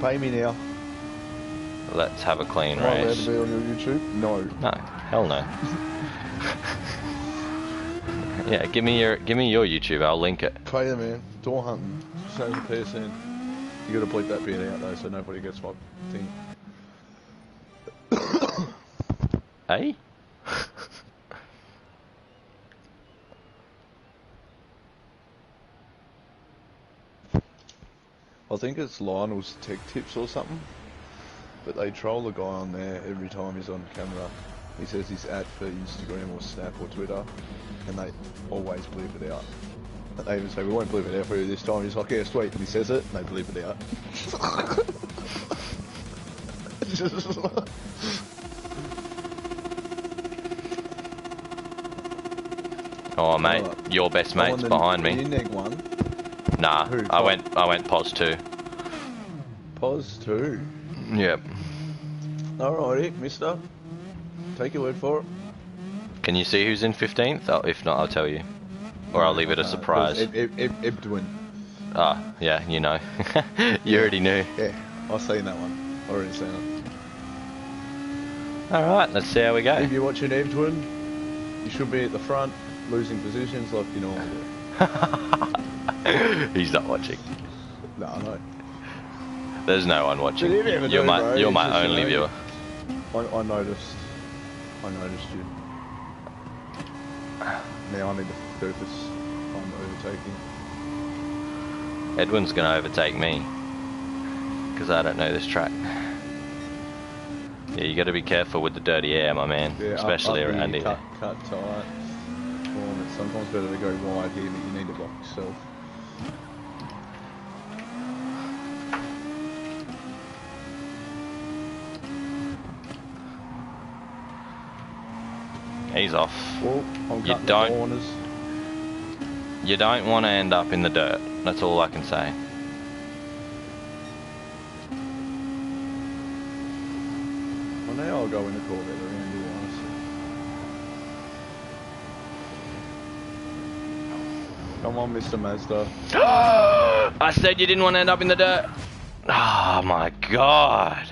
Pay me now. Let's have a clean Am I allowed race. to be on your YouTube? No. No, hell no. Yeah, give me your YouTube. I'll link it. Okay, man. Door hunting. Same as PSN. You gotta bleep that bit out though, so nobody gets my thing. Eh? I think it's Lionel's Tech Tips or something, but they troll the guy on there every time he's on camera. He says he's ad for Instagram or Snap or Twitter, and they always bleep it out. They even say, we won't bleep it out for you this time. He's like, yeah, sweet, and he says it, and they bleep it out. Oh mate, your best mate's behind me. You neg one. Nah, Who, I went pos 2. Pos 2? Yep. Alrighty, mister. Take your word for it. Can you see who's in 15th? Oh, if not, I'll tell you. Or I'll leave it a surprise. Ebdwin. Ah, yeah, you know. You already knew. Yeah, I've seen that one. Already seen it. Alright, let's see how we go. If you're watching Ebdwin, you should be at the front, losing positions like you normally do. He's not watching. No, I know. There's no one watching. But you never You're know, my bro. you're It's my just, only you know, viewer. I noticed you. Now I need to focus on overtaking. Edwin's gonna overtake me because I don't know this track. Yeah, you got to be careful with the dirty air, my man, Yeah, especially up around here, here. cut tight. It's sometimes better to go wide here, but you need to block yourself. He's off. Well, I'm You cutting don't- the corners. You don't want to end up in the dirt. That's all I can say. Well, now I'll go in the Corvette around here, honestly. Come on, Mr. Mazda. I said you didn't want to end up in the dirt. Oh my god.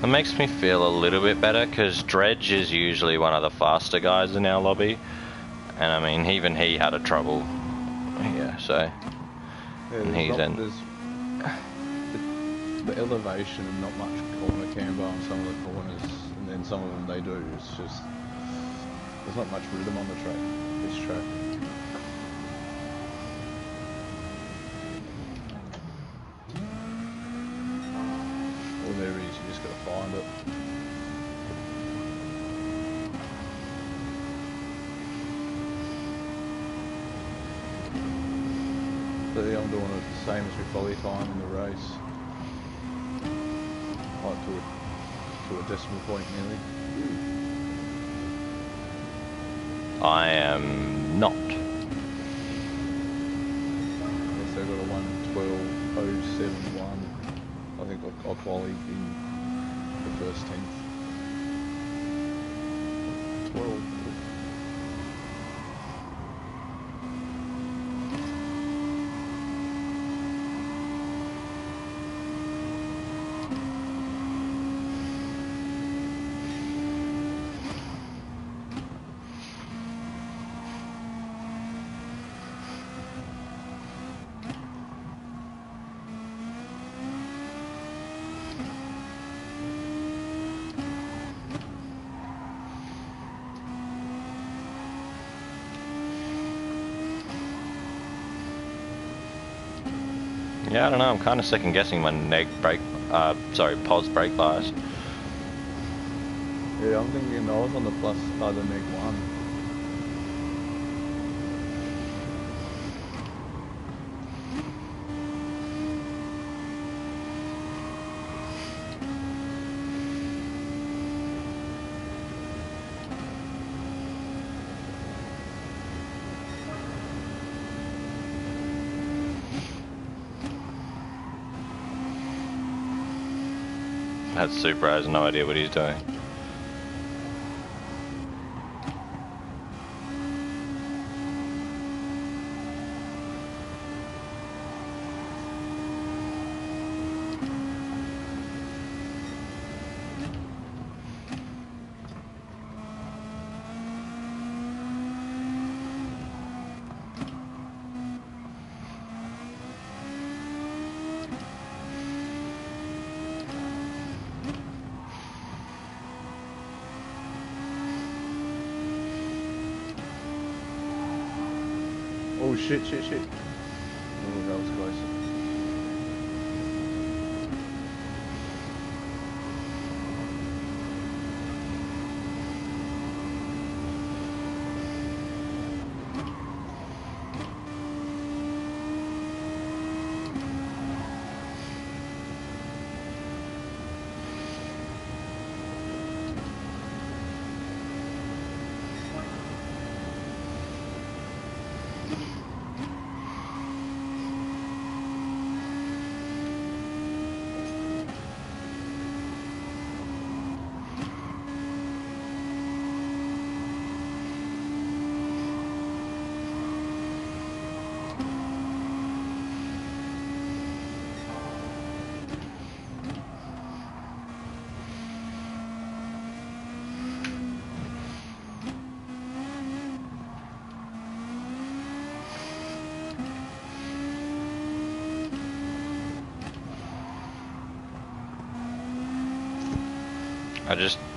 It makes me feel a little bit better because Dredge is usually one of the faster guys in our lobby, and I mean even he had a trouble. Yeah, so Yeah, and he's in. there's the elevation and not much corner camber on some of the corners, and then some of them they do. It's just there's not much rhythm on the track. This track. Well, there it is. You just gotta find it. So yeah, I'm doing it the same as with volley time in the race. Like to a decimal point nearly. I am not. Yes, I got a 1:12.071. I think I qualified in the first 10th. 12. Yeah, I don't know. I'm kind of second guessing my pos brake bias. Yeah, I'm thinking I was on the plus other neg 1. That Supra has no idea what he's doing. Oh shit. Oh, that was close.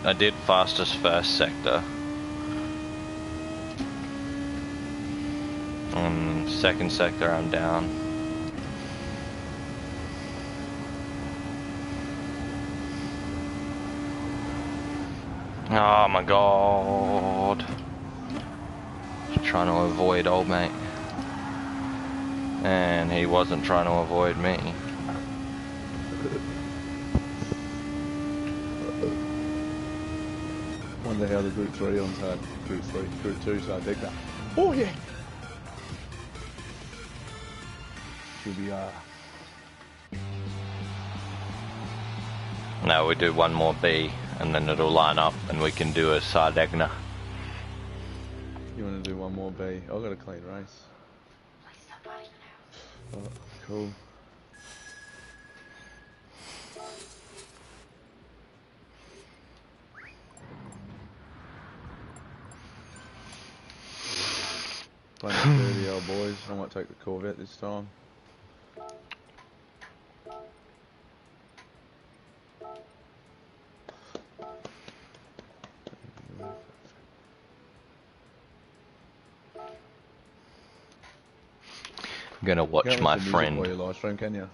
I did fastest first sector. Second sector I'm down. Oh my god. Just trying to avoid old mate. And he wasn't trying to avoid me. Wonder how the Group 3 on had Group 2's had Digger. Oh yeah! Should be Now we do one more B and then it'll line up and we can do a Sardegna. You want to do one more B? I've got a clean race. Oh, cool. Playing dirty old boys. I might take the Corvette this time. I'm gonna watch my friend. Your live stream, can you?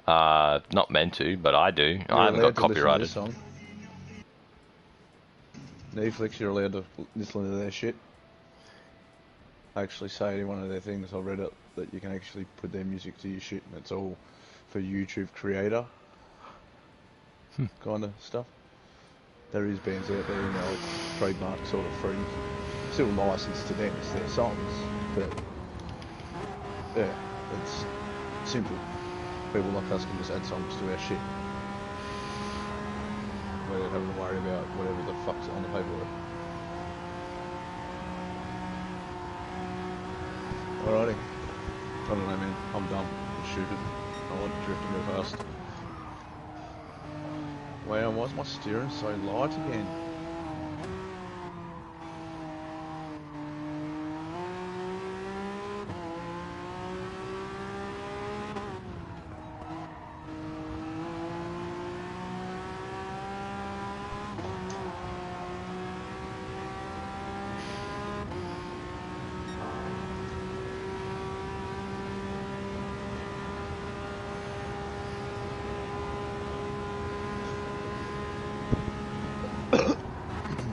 Not meant to, but I do. I haven't got copyrighted. Netflix, you're allowed to listen to their shit. I actually say in one of their things, I read it, that you can actually put their music to your shit and it's all for YouTube creator kind of stuff. There is bands out there, you know, trademark sort of free, still licensed to them, it's their songs, but yeah, it's simple. People like us can just add songs to our shit without having to worry about whatever the fuck's on the paperwork. Alrighty. I don't know, man. I'm dumb. I'm stupid. I want to drift and go fast. Wow, why is my steering so light again?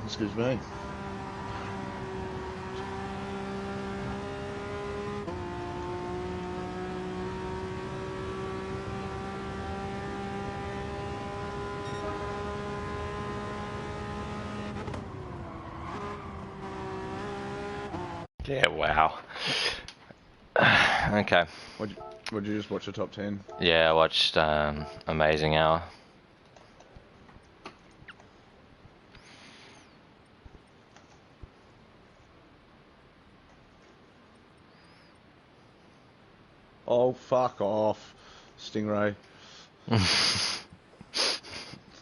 Excuse me. Yeah, wow. Okay. Would you just watch the top 10? Yeah, I watched Amazing Hour. Oh, fuck off. Stingray. It's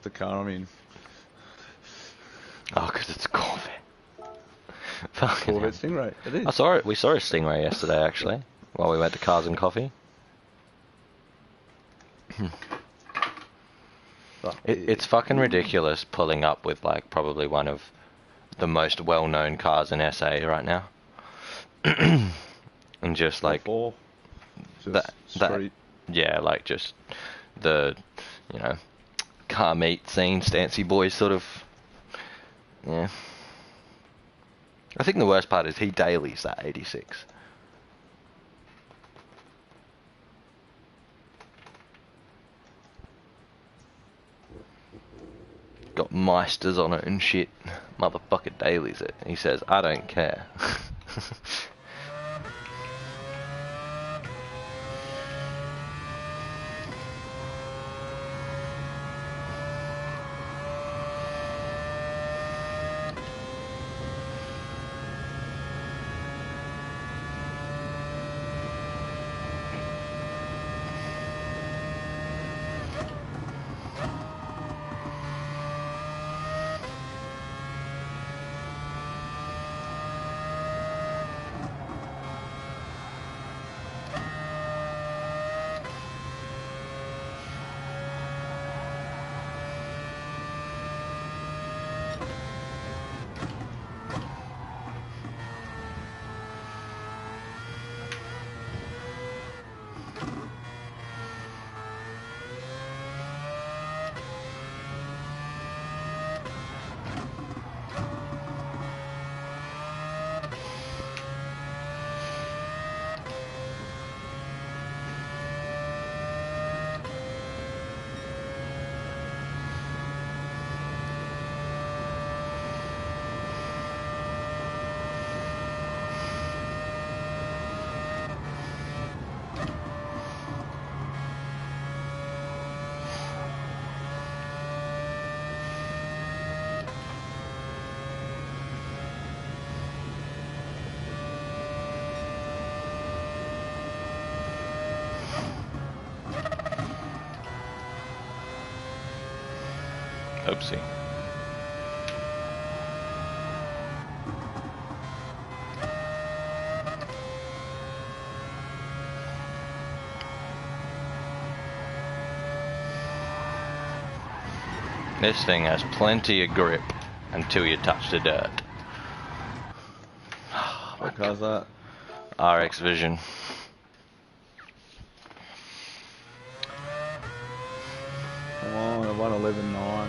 the car I'm in. Oh, because it's a Corvette. Fucking Corvette hell. Stingray. It is. I saw it. We saw a Stingray yesterday, actually, while we went to Cars and Coffee. Fuck It's fucking ridiculous pulling up with like probably one of the most well-known cars in SA right now, and just like Just that, street. yeah, like just the, you know, car meet scene, Stancy boys sort of, yeah. I think the worst part is he dailies that 86. Got Meisters on it and shit. Motherfucker dailies it. He says, I don't care. Oopsie. This thing has plenty of grip until you touch the dirt. What car's that? RX Vision. Come on, a 111.9.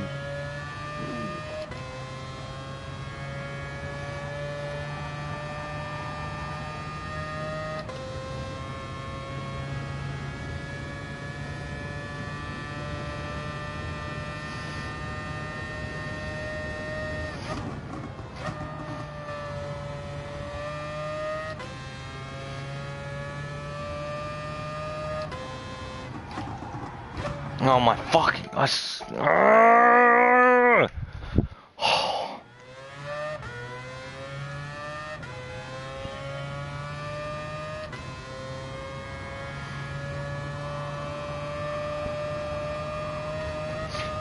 Oh my fucking...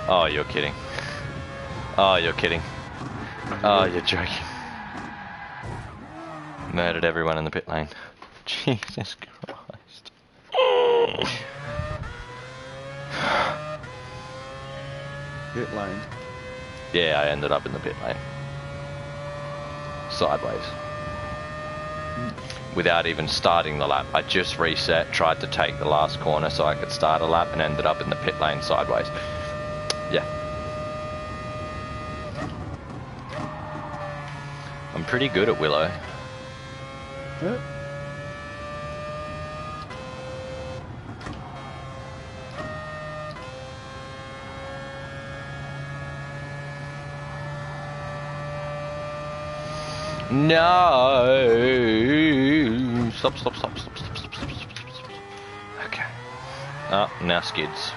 Oh, you're kidding. Oh, you're kidding. Oh, you're joking. Murdered everyone in the pit lane. Jesus Christ. Pit lane. Yeah, I ended up in the pit lane. Sideways. Without even starting the lap. I just reset, tried to take the last corner so I could start a lap and ended up in the pit lane sideways. Yeah. I'm pretty good at Willow. Yeah. No. Stop. Okay. Oh, now skids.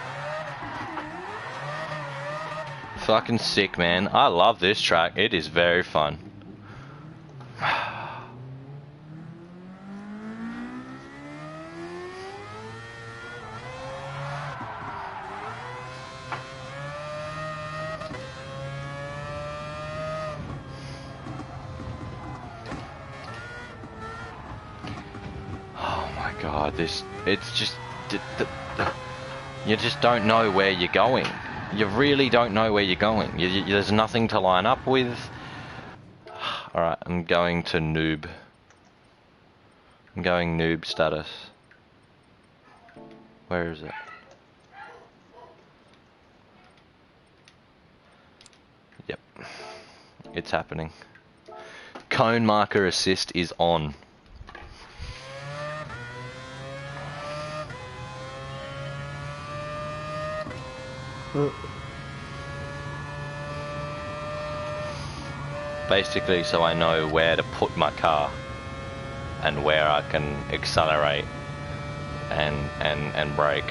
Fucking sick, man. I love this track. It is very fun. Oh, it's just, you just don't know where you're going. You really don't know where you're going. There's nothing to line up with. Alright, I'm going to noob. I'm going noob status. Where is it? Yep. It's happening. Cone marker assist is on. Basically, so I know where to put my car and where I can accelerate and brake.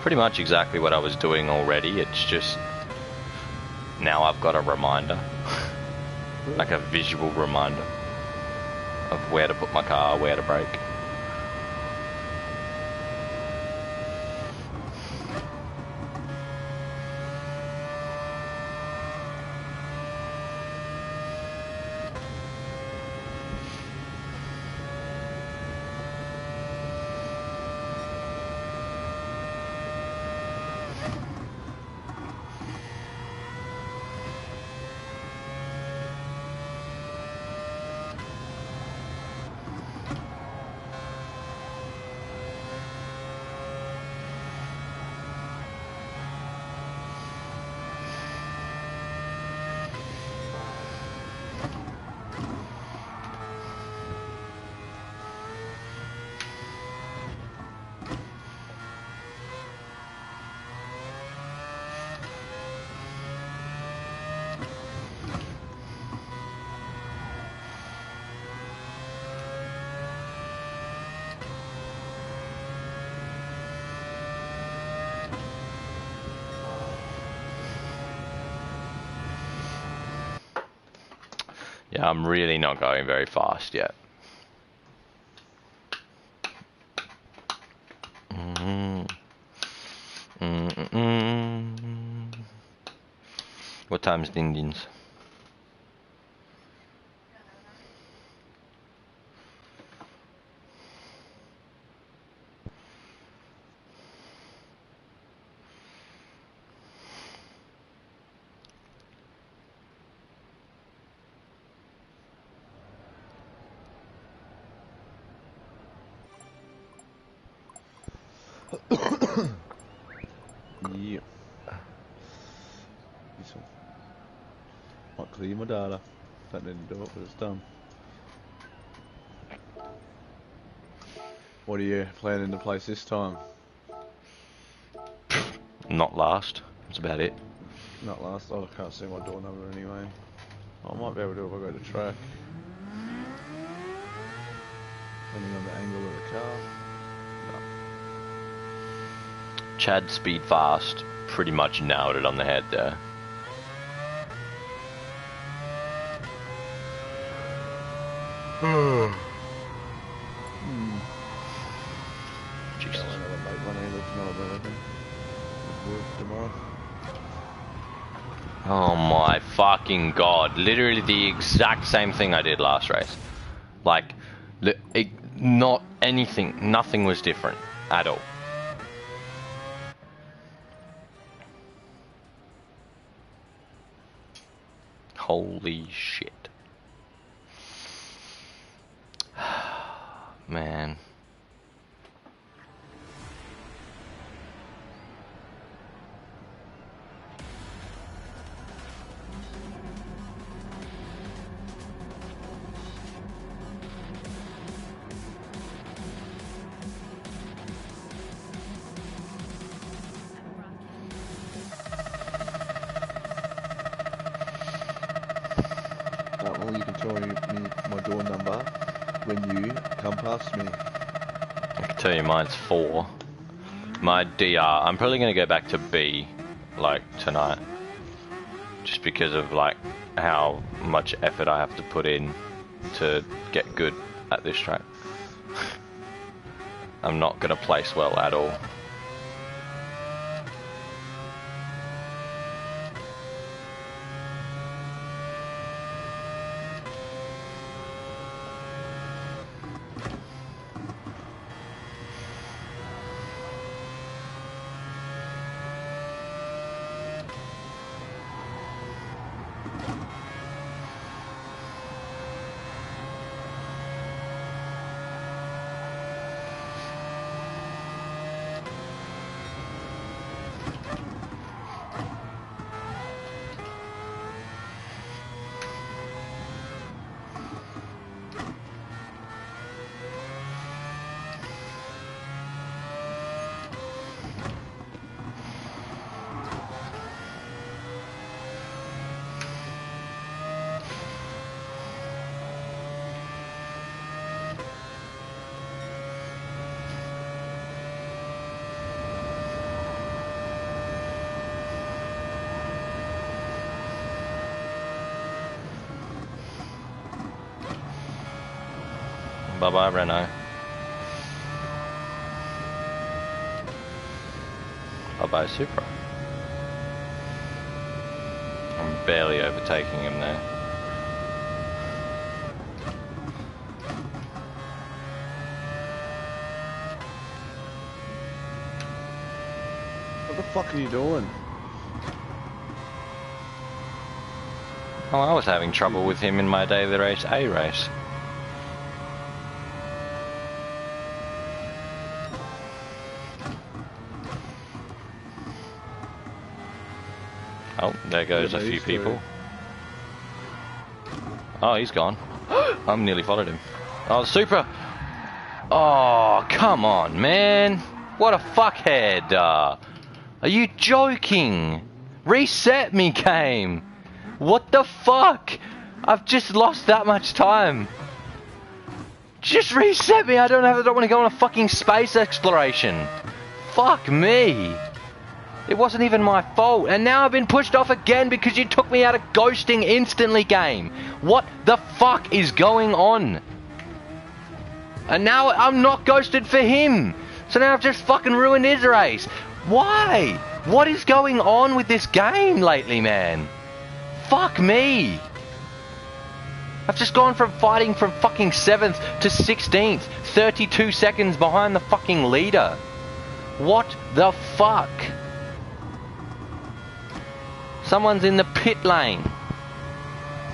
Pretty much exactly what I was doing already. It's just now I've got a reminder, like a visual reminder of where to put my car, where to brake. Yeah, I'm really not going very fast yet. What time's the Indians? Yeah. This one. Might clear my data. Don't need to do it, but it's done. What are you planning to place this time? Not last. That's about it. Not last. I can't see my door number anyway. I might be able to do it if I go to track. Depending on the angle of the car. No. Chad speed fast pretty much nailed it on the head there. Jesus. Tomorrow. Oh my fucking god. Literally the exact same thing I did last race. Like, not anything, nothing was different at all. Holy shit. Man. well, you can tell me my door number when you come past me. I can tell you mine's 4. My DR, I'm probably going to go back to B, like, tonight. Just because of, like, how much effort I have to put in to get good at this track. I'm not going to place well at all. Bye-bye, Renault. Bye-bye, Supra. I'm barely overtaking him there. What the fuck are you doing? Oh, I was having trouble with him in my daily race A race. Oh, there goes a few people. Oh, he's gone. I'm nearly followed him. Oh, Supra! Oh, come on, man! What a fuckhead! Are you joking? Reset me, game! What the fuck? I've just lost that much time. Just reset me. I don't want to go on a fucking space exploration. Fuck me. It wasn't even my fault, and now I've been pushed off again because you took me out of ghosting instantly, game. What the fuck is going on? And now I'm not ghosted for him. So now I've just fucking ruined his race. Why? What is going on with this game lately, man? Fuck me. I've just gone from fighting from fucking 7th to 16th, 32 seconds behind the fucking leader. What the fuck? Someone's in the pit lane.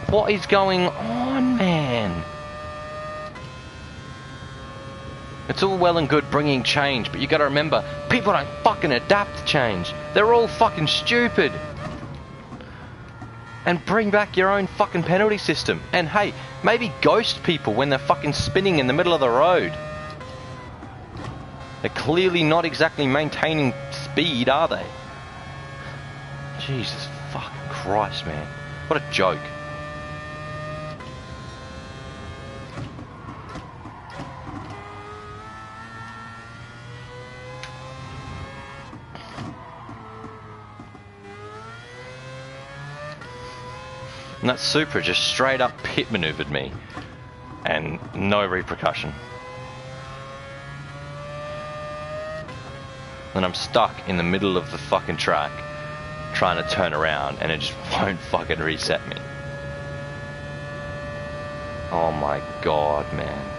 What is going on, man? It's all well and good bringing change, but you gotta remember, people don't fucking adapt to change. They're all fucking stupid. And bring back your own fucking penalty system. And hey, maybe ghost people when they're fucking spinning in the middle of the road. They're clearly not exactly maintaining speed, are they? Jesus fucking Christ, man. What a joke. And that Supra just straight up pit maneuvered me. And no repercussion. And I'm stuck in the middle of the fucking track trying to turn around and it just won't fucking reset me. Oh my god, man.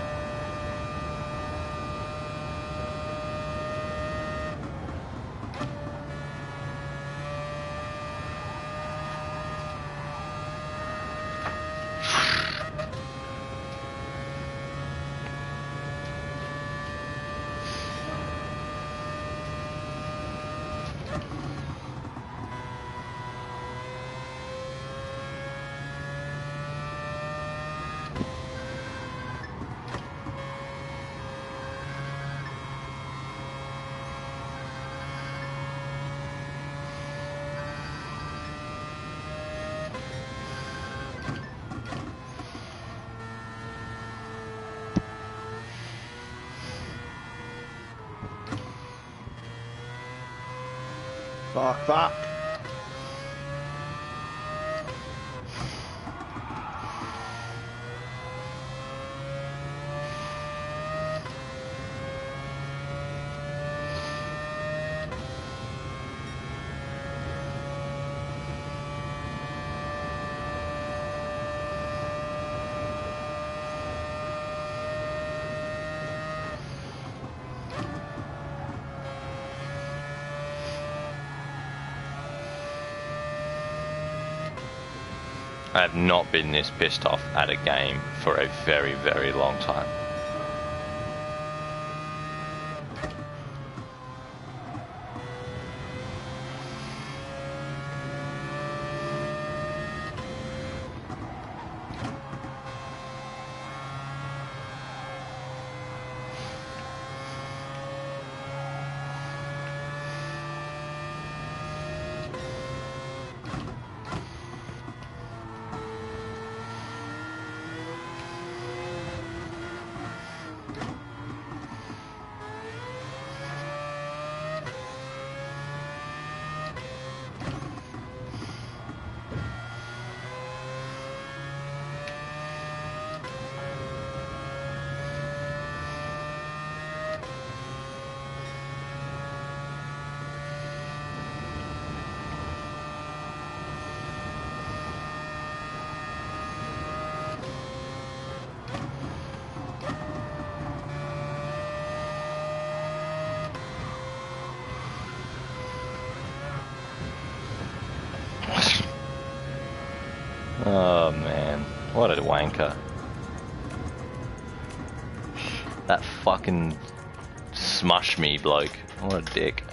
Fuck. I have not been this pissed off at a game for a very, very long time. Oh man, what a wanker. That fucking smush me bloke. What a dick.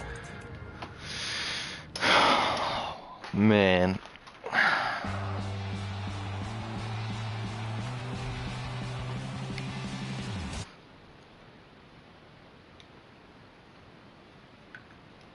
Man.